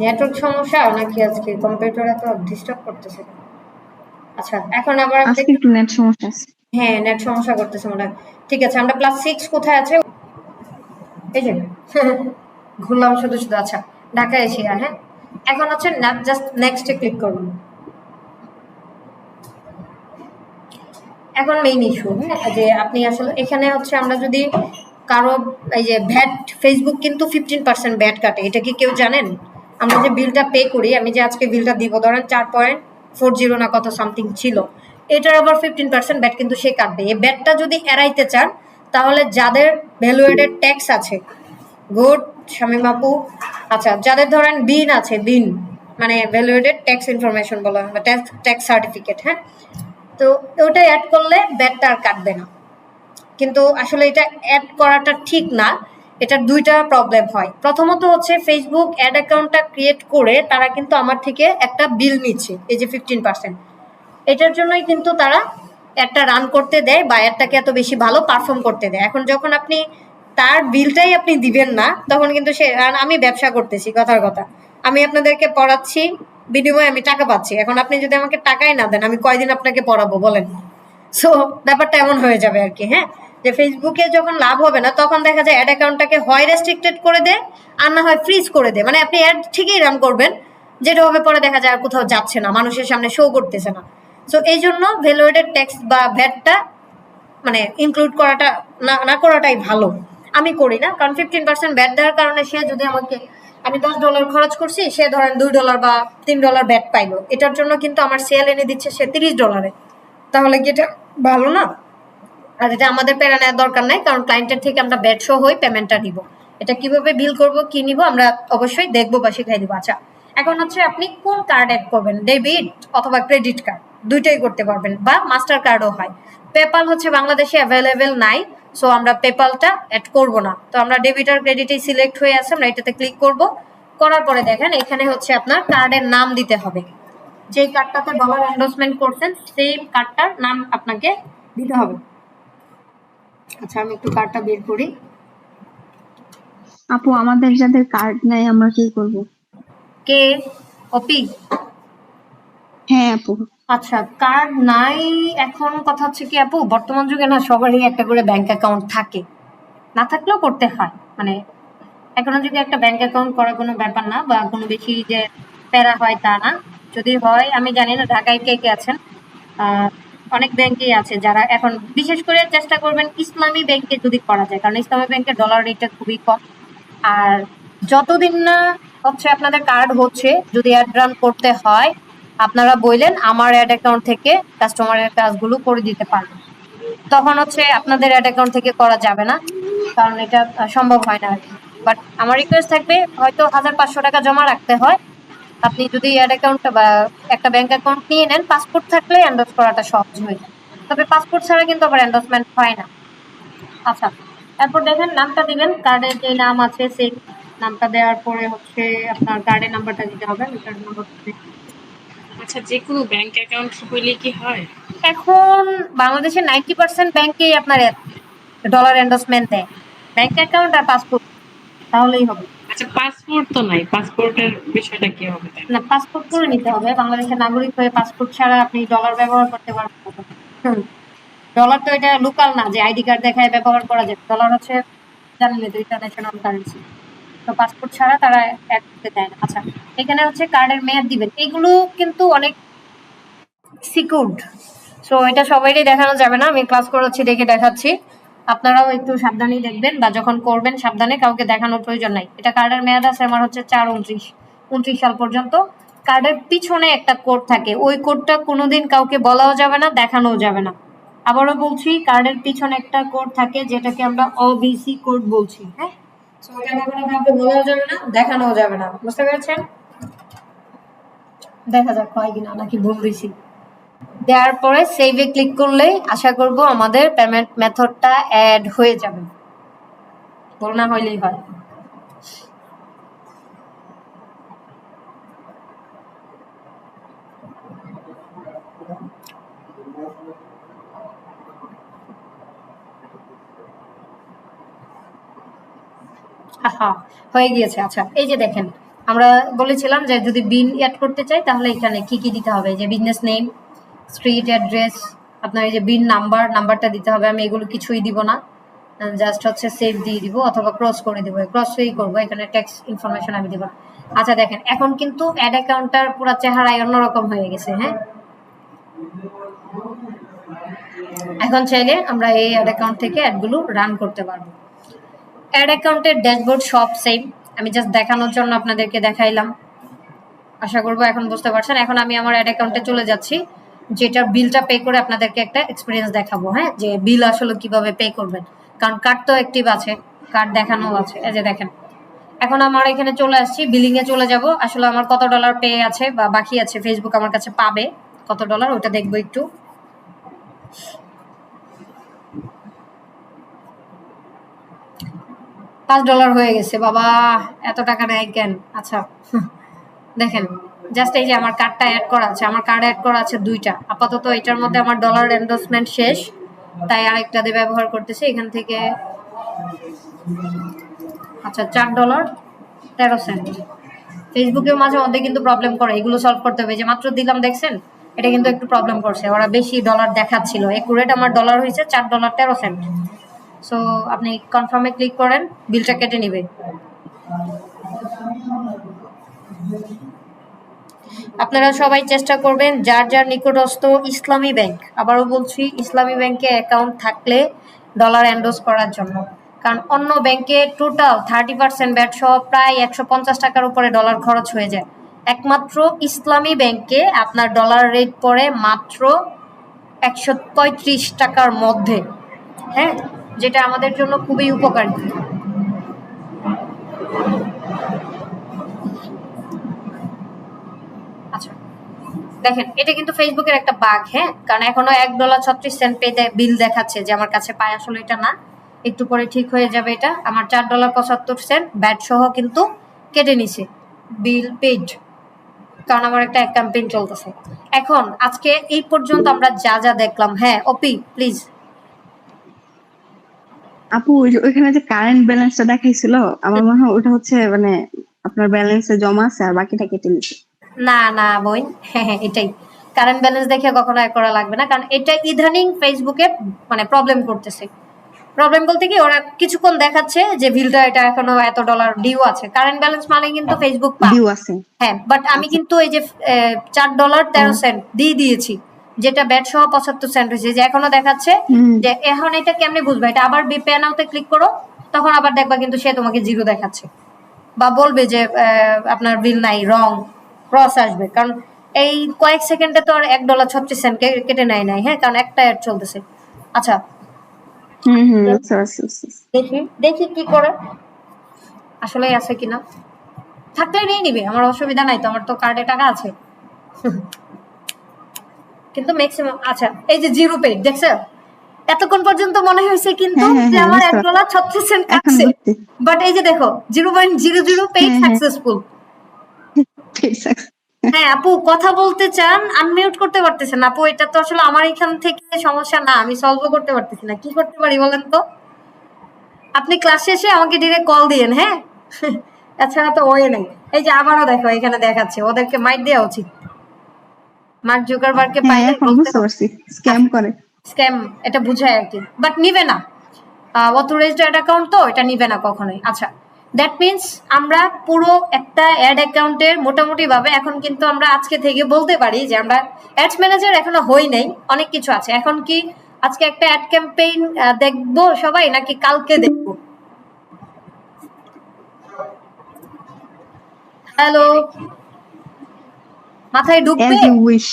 নেটওয়ার্ক সমস্যা নাকি আজকে কম্পিউটার এত ডিস্টার্ব করতেছে? আচ্ছা, এখন আবার আজকে একটু নেট সমস্যা আছে। হ্যাঁ, নেট সমস্যা করতেছে মনে হয়। ঠিক আছে, আমরা +6 কোথায় আছে? এই যে ঘুরলাম শুধু শুধু। আচ্ছা, ঢাকা এশিয়া। হ্যাঁ, এখন হচ্ছে জাস্ট নেক্সটে ক্লিক করব। এখন মেইন ইস্যু, হ্যাঁ, যে আপনি আসলে এখানে হচ্ছে আমরা যদি কারো এই যে ভ্যাট, ফেসবুক কিন্তু 15% ভ্যাট কাটে, এটা কি কেউ জানেন? আমরা যে বিলটা পে করি, আমি যে আজকে বিলটা দিব ধরেন 4.40 না কত সামথিং ছিল, এটার আবার 15% ভ্যাট কিন্তু সে কাটবে। এই ভ্যাটটা যদি এড়াইতে চান তাহলে যাদের ভ্যালুয়েটেড ট্যাক্স আছে, গুড শামিম আপু, আচ্ছা যাদের ধরেন বিন আছে, বিন মানে ভ্যালুয়েটেড ট্যাক্স ইনফরমেশন বলা হয়, ট্যাক্স সার্টিফিকেট, হ্যাঁ, তো ওটা অ্যাড করলে ব্যাটটা আর কাটবে না। কিন্তু আসলে এটা অ্যাড করাটা ঠিক না, এটার দুইটা প্রবলেম হয়। প্রথমত হচ্ছে ফেসবুক অ্যাড অ্যাকাউন্টটা ক্রিয়েট করে তারা কিন্তু আমার থেকে একটা বিল নিচ্ছে, এই যে 15%, এটার জন্যই কিন্তু তারা একটা রান করতে দেয় বা অ্যাডটাকে এত বেশি ভালো পারফর্ম করতে দেয়। এখন যখন আপনি তার বিলটাই আপনি দিবেন না, তখন কিন্তু সে, আমি ব্যবসা করতেছি, কথার কথা, আমি আপনাদেরকে পড়াচ্ছি, বিনিময়ে আমি টাকা পাচ্ছি। এখন আপনি যদি আমাকে টাকাই না দেন, আমি কয়দিন আপনাকে পড়াবো বলেন? সো ব্যাপারটা এমন হয়ে যাবে আর কি, হ্যাঁ, যে ফেসবুকে যখন লাভ হবে না তখন দেখা যায় অ্যাড অ্যাকাউন্টটাকে হয় রেস্ট্রিক্টেড করে দেয় আর না হয় ফ্রিজ করে দেয়। মানে আপনি অ্যাড ঠিকই রান করবেন, যেটা হবে পরে দেখা যায় আর কোথাও যাচ্ছে না, মানুষের সামনে শো করতেছে না। সো এই জন্য ভ্যালুয়েটেড ট্যাক্স বা ভ্যাটটা মানে ইনক্লুড করাটা না করাটাই ভালো। আমি করি না, কারণ 15% ভ্যাট দেওয়ার কারণে সে যদি আমাকে, আমি $10 খরচ করছি, সে ধরেন $2 বা $3 ভ্যাট পাইলো, এটার জন্য কিন্তু আমার সেল এনে দিচ্ছে সে $30, তাহলে কি এটা ভালো না? আর এটা আমাদের প্যারা নেওয়ার দরকার নাই, কারণ ক্লায়েন্টের থেকে আমরা ব্যাট সহ হই পেমেন্টটা নিব। এটা কিভাবে বিল করব, কি নিব আমরা অবশ্যই দেখবো বা শিখাই দিব। আচ্ছা, এখন হচ্ছে আপনি কোন কার্ড অ্যাড করবেন, ডেবিট অথবা ক্রেডিট কার্ড, দুইটাই করতে পারবেন, বা মাস্টার কার্ডও হয়। পেপাল হচ্ছে বাংলাদেশে অ্যাভেলেবেল নাই, সো আমরা পেপালটা অ্যাড করব না। তো আমরা ডেবিট আর ক্রেডিটেই সিলেক্ট হয়ে আছে, আমরা এটাতে ক্লিক করব। করার পরে দেখেন এখানে হচ্ছে আপনার কার্ডের নাম দিতে হবে, যেই কার্ডটাতে ডলার এন্ডোর্সমেন্ট করছেন সেই কার্ডটার নাম আপনাকে দিতে হবে। আচ্ছা, আমি একটু কার্ডটা বের করি। আপু আমাদের যাদের কার্ড নাই আমরা কি করব? কে? অপি? হ্যাঁ আপু। আচ্ছা, কার্ড নাই। এখন কথা হচ্ছে কি আপু, বর্তমান যুগে না সবারই একটা করে ব্যাংক অ্যাকাউন্ট থাকে, না থাকলেও করতে হয়। মানে এখনো যদি একটা ব্যাংক অ্যাকাউন্ট করা কোনো ব্যাপার না, বা কোনো বেশি যে প্যারা হয় তা না। যদি হয়, আমি জানি না ঢাকায় কে কে আছেন, অনেক ব্যাংকেই আছে যারা এখন, বিশেষ করে চেষ্টা করবেন ইসলামী ব্যাংকে যদি করা যায়, কারণ ইসলামী ব্যাংকের ডলার রেটটা খুবই কম। আর যতদিন না হচ্ছে আপনাদের কার্ড হচ্ছে, যদি অ্যাড রান করতে হয় আপনারা বললেন আমার অ্যাড অ্যাকাউন্ট থেকে কাস্টমারের কাজগুলো করে দিতে পারবেন, তখন হচ্ছে আপনাদের অ্যাড অ্যাকাউন্ট থেকে করা যাবে না, কারণ এটা সম্ভব হয় না আর কি। বাট আমার রিকোয়েস্ট থাকবে, হয়তো 1500 টাকা জমা রাখতে হয়। আপনি যদি অ্যাড অ্যাকাউন্ট বা একটা ব্যাংক অ্যাকাউন্ট নিয়ে নেন, পাসপোর্ট থাকলে এন্ডোর্স করাটা সহজ হয়ে যায়। তবে পাসপোর্ট ছাড়া কিন্তু আবার এন্ডোর্সমেন্ট হয় না। আচ্ছা, তারপর দেখেন নামটা দিবেন, কার্ডের যে নাম আছে সেই নামটা দেওয়ার পরে হচ্ছে আপনার কার্ডের নাম্বারটা দিতে হবে। আমি কার্ড নাম্বার, আচ্ছা, যে কোনো ব্যাংক অ্যাকাউন্ট হইলে কি হয়? এখন বাংলাদেশের 90% ব্যাংকেই আপনার ডলার এন্ডোর্সমেন্ট দেয়, ব্যাংক অ্যাকাউন্ট আর পাসপোর্ট, তাহলেই হবে। আচ্ছা, পাসপোর্ট তো নাই, পাসপোর্টের বিষয়টা কি হবে তাই? না, পাসপোর্ট করে নিতে হবে, বাংলাদেশের নাগরিক হয়ে পাসপোর্ট ছাড়া আপনি ডলার ব্যবহার করতে পারবেন না। হুম, ডলার তো এটা লোকাল না যে আইডি কার্ড দেখায় ব্যবহার করা যায়, ডলার হচ্ছে জানেন তো ইন্টারন্যাশনাল কারেন্সি। তো পাসপোর্ট ছাড়া তারা অ্যাড করতে দেয় না। আচ্ছা, এখানে হচ্ছে কার্ডের মেয়াদ দিবেন, এগুলো কিন্তু অনেক সিকিউরড। সো এটা সবাইকে দেখানো যাবে না, আমি ক্লাস করাচ্ছি দেখে দেখাচ্ছি, আপনারাও একটু সাবধানে দেখবেন বা যখন করবেন সাবধানে, কাউকে দেখানোর প্রয়োজন নাই। এটা কার্ডের মেয়াদ আছে আমার হচ্ছে 4/29 সাল পর্যন্ত। কার্ডের পিছনে একটা কোড থাকে, ওই কোডটা কোনোদিন কাউকে বলাও যাবে না, দেখানোও যাবে না। আবারও বলছি, কার্ডের পিছনে একটা কোড থাকে যেটাকে আমরা OBC কোড বলছি, হ্যাঁ। সো এটা কখনো কাউকে বলাও যাবে না, দেখানোও যাবে না, বুঝতে পেরেছেন? দেখা যাক হয় কিনা, নাকি ভুল দিছি। দেওয়ার পরে সেভে ক্লিক করলেই আশা করব আমাদের পেমেন্ট মেথডটা অ্যাড হয়ে যাবে, ভুল না হইলেই হয়। আহা, হয়ে গিয়েছে। আচ্ছা, এই যে দেখেন, আমরা বলেছিলাম যে যদি বিল অ্যাড করতে চাই তাহলে এখানে কি কি দিতে হবে, যে বিজনেস নেম, স্ট্রিট অ্যাড্রেস, আপনার এই যে বিন নাম্বারটা দিতে হবে। আমি এগুলো কিছুই দিব না, জাস্ট হচ্ছে সেভ দিয়ে দিব অথবা ক্রস করে দিব, ক্রসই করবো, এখানে ট্যাক্স ইনফরমেশন আমি দিব না। আচ্ছা দেখেন, এখন কিন্তু অ্যাড অ্যাকাউন্টটার পুরো চেহারাই অন্যরকম হয়ে গেছে, হ্যাঁ। এখন চাইলে আমরা এই অ্যাড অ্যাকাউন্ট থেকে অ্যাডগুলো রান করতে পারবো। অ্যাড অ্যাকাউন্টের ড্যাশবোর্ড সব সেম, আমি জাস্ট দেখানোর জন্য আপনাদেরকে দেখাইলাম। আশা করবো এখন বুঝতে পারছেন। এখন আমি আমার অ্যাড অ্যাকাউন্টে চলে যাচ্ছি, যেটা বিলটা পে করে আপনাদেরকে একটা এক্সপিরিয়েন্স দেখাবো, হ্যাঁ, যে বিল আসলে কিভাবে পে করবেন, কারণ কার্ড তো অ্যাক্টিভ আছে, কার্ড দেখানো আছে। এই যে দেখেন, এখন আমার এখানে চলে আসছি, বিলিং এ চলে যাব। আসলে আমার কত ডলার পে আছে বা বাকি আছে, ফেসবুক আমার কাছে পাবে কত ডলার, ওটা দেখবো একটু। $5 হয়ে গেছে, বাবা এত টাকা নেয় কেন? আচ্ছা দেখেন, জাস্ট এই যে আমার কার্ডটা অ্যাড করা আছে, আমার কার্ড অ্যাড করা আছে 2টা। আপাতত এটার মধ্যে আমার ডলার এন্ডোর্সমেন্ট শেষ, তাই আরেকটা দিয়ে ব্যবহার করতেছি এখান থেকে। আচ্ছা, $4.13। ফেসবুকেও মাঝে মধ্যে কিন্তু প্রবলেম করে, এগুলো সলভ করতে হবে। যে মাত্র দিলাম দেখছেন, এটা কিন্তু একটু প্রবলেম করছে, ওরা বেশি ডলার দেখাচ্ছিল। একুরেট আমার ডলার হয়েছে $4.13। সো আপনি কনফার্মে ক্লিক করেন, বিলটা কেটে নিবে। আপনারা সবাই চেষ্টা করবেন যার যার নিকটস্থ ইসলামী ব্যাংক, আবারও বলছি ইসলামী ব্যাংকে অ্যাকাউন্ট থাকলে ডলার এন্ডোজ করার জন্য, কারণ অন্য ব্যাংকে টোটাল 30% ব্যাট সহ প্রায় 150 টাকার উপরে ডলার খরচ হয়ে যায়। একমাত্র ইসলামী ব্যাংকে আপনার ডলার রেট পড়ে মাত্র 135 টাকার মধ্যে, হ্যাঁ, যেটা আমাদের জন্য খুবই উপকারী। আচ্ছা দেখেন, এটা কিন্তু ফেসবুকের একটা বাগ, হ্যাঁ, কারণ এখনো $1.36 পে বিল দেখাচ্ছে যে আমার কাছে পায়, আসলে এটা না, একটু পরে ঠিক হয়ে যাবে। এটা আমার $4.75 ব্যাট সহ কিন্তু কেটে নিছে, বিল পেড, কারণ আমার একটা ক্যাম্পেইন চলতেছে। এখন আজকে এই পর্যন্ত আমরা যা যা দেখলাম, হ্যাঁ অপি প্লিজ। আপু ওইখানে যে কারেন্ট ব্যালেন্সটা দেখাইছিল, আমার মনে হয় ওটা হচ্ছে মানে আপনার ব্যালেন্সে জমা আছে আর বাকিটা কেটে নিচ্ছে। না না বোন, হ্যাঁ হ্যাঁ এটাই, কারেন্ট ব্যালেন্স দেখে কখনো এক করা লাগবে না, কারণ এটা ইদানিং ফেসবুকে মানে প্রবলেম করতেছে। প্রবলেম বলতে কি, ওরা কিছুক্ষণ দেখাচ্ছে যে বিলটা এটা এখনো এত ডলার ডিউ আছে, কারেন্ট ব্যালেন্স মানে কিন্তু ফেসবুক পা। ডিউ আছে। হ্যাঁ, বাট আমি কিন্তু এই যে $4.13 দিয়ে দিয়েছি, যেটা ব্যাট সহ 75 সেন্ট হয়েছে, যে এখনো দেখাচ্ছে যে এখন এটা কেমনে বুঝবা, এটা আবার পে নাওতে ক্লিক করো, তখন আবার দেখবা কিন্তু সে তোমাকে জিরো দেখাচ্ছে, বা বলবে যে আপনার বিল নাই, রং, ক্রস আসবে, কারণ এই কয়েক সেকেন্ডে তো আর $1.36 কেটে নেয় নাই, হ্যাঁ, কারণ একটা অ্যাড চলতেছে। আচ্ছা বুঝতে পারছি, বুঝতে পারছি। দেখি দেখি কি করে, আসলে আছে কিনা, থাকলে নিয়ে নিবে, আমার অসুবিধা নাই তো, আমার তো কার্ডে টাকা আছে। কিন্তু ম্যাক্সিমাম, আচ্ছা এই যে জিরো পেড দেখছো, এতক্ষণ পর্যন্ত মনে হয়েছে কিন্তু হ্যাঁ, হ্যাঁ, যে হ্যাঁ, আমার বুঝতে পারছি। $1.36 এখন কাটছে, বুঝছি। বাট এই যে দেখো 0.00 পেড হ্যাঁ, হ্যাঁ, সাকসেসফুল। ঠিক আছে। হ্যাঁ আপু, কথা বলতে চান, আনমিউট করতে পারতেছেন আপু, এটা তো আসলে আমার এখান থেকে সমস্যা না, আমি সলভও করতে পারতেছি না, কি করতে পারি বলেন তো? আপনি ক্লাস শেষে আমাকে ডিরেক্ট কল দিয়েন, হ্যাঁ। এছাড়া তো ওয়ে নেই। এই যে আবারও দেখো এখানে দেখাচ্ছে, ওদেরকে মাইট দেওয়া উচিত, মার্ক জুকারবার্গকে হ্যাঁ, পাইলে এখন বলতে বুঝতে পারছি স্ক্যাম করে। স্ক্যাম, এটা বুঝায় আর কি, বাট নিবে না, অথরাইজড অ্যাড অ্যাকাউন্ট তো এটা নিবে না কখনোই। আচ্ছা দ্যাট মিনস আমরা পুরো একটা অ্যাড অ্যাকাউন্টের মোটামুটি ভাবে এখন কিন্তু আমরা আজকে থেকে বলতে পারি যে আমরা অ্যাডস ম্যানেজার এখনো হই নাই, অনেক কিছু আছে। এখন কি আজকে একটা অ্যাড ক্যাম্পেইন দেখবো সবাই নাকি কালকে দেখবো? হ্যালো, মাথায় ঢুকবে? As you wish.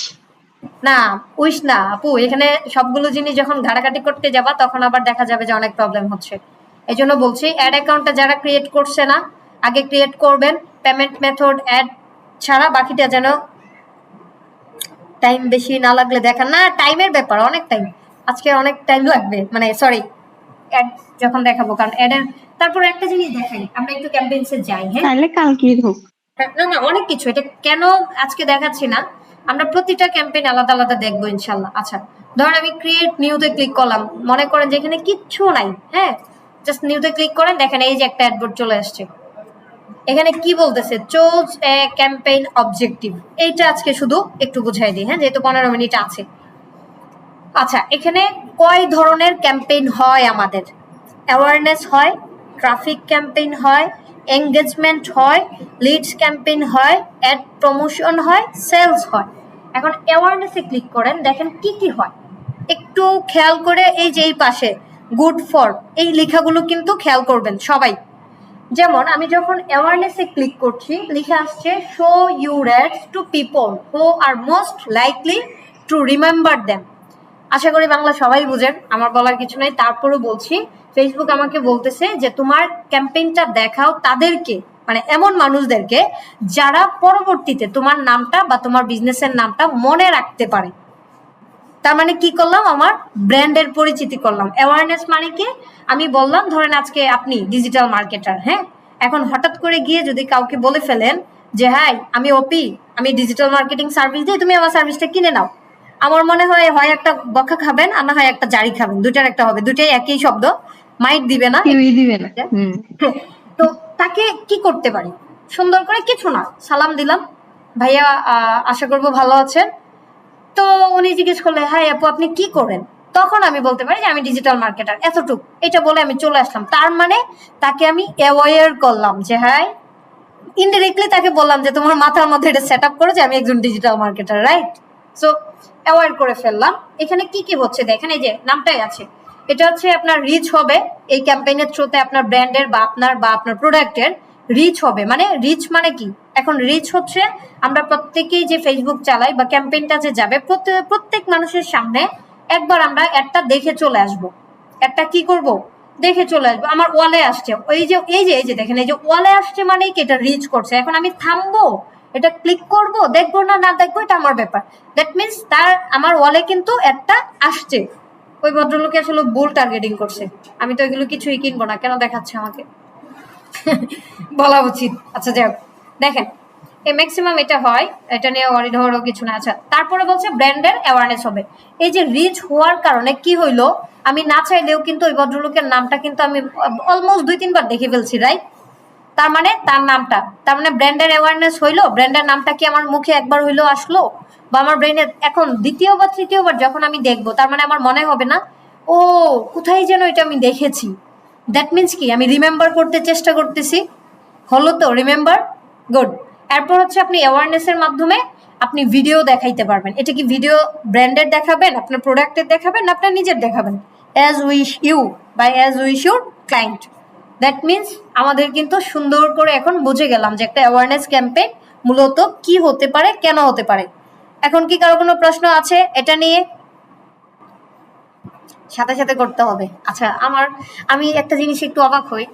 না উইশ না আপু, এখানে সবগুলো জিনিস যখন ঘাটাঘাটি করতে যাবা তখন আবার দেখা যাবে যে অনেক প্রবলেম হচ্ছে। এই জন্য বলছি অ্যাড অ্যাকাউন্টটা যারা ক্রিয়েট করছে না আগে ক্রিয়েট করবেন, পেমেন্ট মেথড অ্যাড ছাড়া বাকিটা যেন টাইম বেশি না লাগলে দেখান না। টাইমের ব্যাপার, অনেক টাইম, আজকে অনেক টাইম লাগবে, মানে সরি অ্যাড যখন দেখাবো, কারণ অ্যাডের তারপর একটা জিনিস দেখাই, আমরা একটু ক্যাম্পেইনসে যাই। হ্যাঁ তাহলে কালকেই হোক। না না অনেক কিছু, এটা কেন আজকে দেখাচ্ছি না, আমরা প্রতিটা ক্যাম্পেইন আলাদা আলাদা দেখবো ইনশাল্লাহ। আচ্ছা ধরেন আমি ক্রিয়েট নিউতে ক্লিক করলাম, মনে করেন যে এখানে কিচ্ছু নাই, হ্যাঁ জাস্ট নিউতে ক্লিক করেন, দেখেন এই যে একটা অ্যাডবোর্ড চলে আসছে। এখানে কি বলতেছে, চুজ এ ক্যাম্পেইন অবজেক্টিভ, এইটা আজকে শুধু একটু বুঝাই দিই, হ্যাঁ যেহেতু 15 মিনিট আছে। আচ্ছা এখানে কয় ধরনের ক্যাম্পেইন হয় আমাদের? অ্যাওয়ারনেস হয়, ট্রাফিক ক্যাম্পেইন হয়, এঙ্গেজমেন্ট হয়, লিডস ক্যাম্পেইন হয়, অ্যাড প্রমোশন হয়, সেলস হয়। এখন অ্যাওয়ারনেসে ক্লিক করেন, দেখেন কি কি হয় একটু খেয়াল করে, এই যে এই পাশে গুড ফর এই লেখাগুলো কিন্তু খেয়াল করবেন সবাই। যেমন আমি যখন অ্যাওয়ারনেসে ক্লিক করছি লিখে আসছে show your ads to people who are most likely to remember them. আশা করি বাংলা সবাই বুঝেন, আমার বলার কিছু নাই, তারপরও বলছি ফেসবুক আমাকে বলতেছে যে তোমার ক্যাম্পেইনটা দেখাও তাদেরকে, মানে এমন মানুষদেরকে যারা পরবর্তীতে তোমার নামটা বা তোমার বিজনেসের নামটা মনে রাখতে পারে। তার মানে কি করলাম, আমার ব্র্যান্ডের পরিচিতি করলাম। অ্যাওয়ারনেস মানে কি, আমি বললাম ধরেন আজকে আপনি ডিজিটাল মার্কেটার, হ্যাঁ এখন হঠাৎ করে গিয়ে যদি কাউকে বলে ফেলেন যে হ্যাঁ আমি ওপি, আমি ডিজিটাল মার্কেটিং সার্ভিস দিই, তুমি আমার সার্ভিসটা কিনে নাও, আমার মনে হয় হয় একটা বকা খাবেন আর না হয় একটা জারি খাবেন, দুইটার একটা হবে, দুইটাই একই শব্দ, মাইট দিবে না, কেউই দিবে না। হুম। তো তাকে কি করতে পারি, সুন্দর করে কিছু না সালাম দিলাম, ভাইয়া আশা করবো ভালো আছেন, তো উনি জিজ্ঞেস করলে হাই আপু আপনি কি করেন, তখন আমি বলতে পারি যে আমি ডিজিটাল মার্কেটার, এতটুকু, এটা বলে আমি চলে আসলাম। তার মানে তাকে আমি অ্যাওয়ার করলাম যে হ্যাঁ, ইনডিরেক্টলি তাকে বললাম যে তোমার মাথার মধ্যে এটা সেট আপ করো যে আমি একজন digital marketer, right? So aware করে ফেললাম। এখানে কি কি হচ্ছে দেখেন, এই যে নামটাই আছে, এটা হচ্ছে আপনার রিচ হবে এই ক্যাম্পেইনের থ্রুতে, আপনার ব্র্যান্ডের বা আপনার প্রোডাক্টের রিচ হবে। মানে রিচ মানে কি, এখন রিচ হচ্ছে আমরা প্রত্যেকেই যে ফেসবুক চালাই বা ক্যাম্পেইনটা যে যাবে প্রত্যেক মানুষের সামনে একবার আমরা একটা দেখে চলে আসব, একটা কি করব দেখে চলে আসবো, আমার ওয়ালে আসছে, এই যে দেখেন এই যে ওয়ালে আসছে মানে কি এটা রিচ করছে। এখন আমি থামবো, এটা ক্লিক করব, দেখবো না না দেখবো এটা আমার ব্যাপার, দ্যাট মিনস তার আমার ওয়ালে কিন্তু একটা আসছে। ওই ভদ্রলোকে আসলে ভুল টার্গেটিং করছে, আমি তো এগুলো কিছুই কিনবো না, কেন দেখাচ্ছে আমাকে বলা উচিত। আচ্ছা যাই হোক, দেখেন এই ম্যাক্সিমাম এটা হয়, এটা নিয়ে ওয়ারিড হওয়ারও কিছু না। আচ্ছা তারপরে বলছে ব্র্যান্ডের অ্যাওয়ারনেস হবে, এই যে রিচ হওয়ার কারণে কি হইলো, আমি না চাইলেও কিন্তু ওই ভদ্রলোকের নামটা কিন্তু আমি অলমোস্ট 2-3 বার দেখে ফেলছি, রাইট? তার মানে তার নামটা, তার মানে ব্র্যান্ডের অ্যাওয়ারনেস হইলো, ব্র্যান্ডের নামটা কি আমার মুখে একবার হইলো আসলো, বা আমার ব্রেনে এখন দ্বিতীয় বা তৃতীয়বার যখন আমি দেখবো তার মানে আমার মনে হবে না ও কোথায় যেন এটা আমি দেখেছি। দ্যাট মিনস কি আমি রিমেম্বার করতে চেষ্টা করতেছি, হলো তো রিমেম্বার, গুড। এরপর হচ্ছে আপনি অ্যাওয়ারনেসের মাধ্যমে আপনি ভিডিও দেখাইতে পারবেন। এটা কি ভিডিও ব্র্যান্ডের দেখাবেন, আপনার প্রোডাক্টের দেখাবেন, না আপনার নিজের দেখাবেন, as wish you by as wish your client. That means আমাদের কিন্তু সুন্দর করে এখন বুঝে গেলাম যে একটা অ্যাওয়ারনেস ক্যাম্পেইন মূলত কি হতে পারে, কেন হতে পারে। এখন কি কারো কোনো প্রশ্ন আছে এটা নিয়ে? সাথে সাথে করতে হবে। আচ্ছা আমি একটা জিনিস একটু অবাক হই,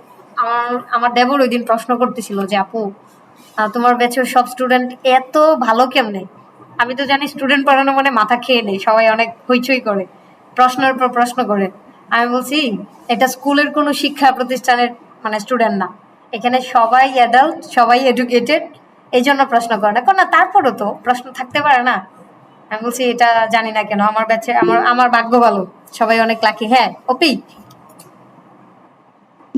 আমার দেবর ওই দিন প্রশ্ন করতেছিল যে আপু তোমার ব্যাচের সব স্টুডেন্ট এত ভালো কেমনে? আমি তো জানি স্টুডেন্ট পড়ানো মানে মাথা খেয়ে নেই, সবাই অনেক হইচই করে, প্রশ্নের পর প্রশ্ন করে। আমি বলছি এটা স্কুলের কোনো শিক্ষা প্রতিষ্ঠানের মানে স্টুডেন্ট না, এখানে সবাই অ্যাডাল্ট, সবাই এডুকেটেড, এই জন্য প্রশ্ন করে না, না তারপরও তো প্রশ্ন থাকতে পারে না। আমি বলছি এটা জানি না কেন, আমার ব্যাচে আমার ভাগ্য ভালো, সবাই অনেক লাকি। হ্যাঁ ওপি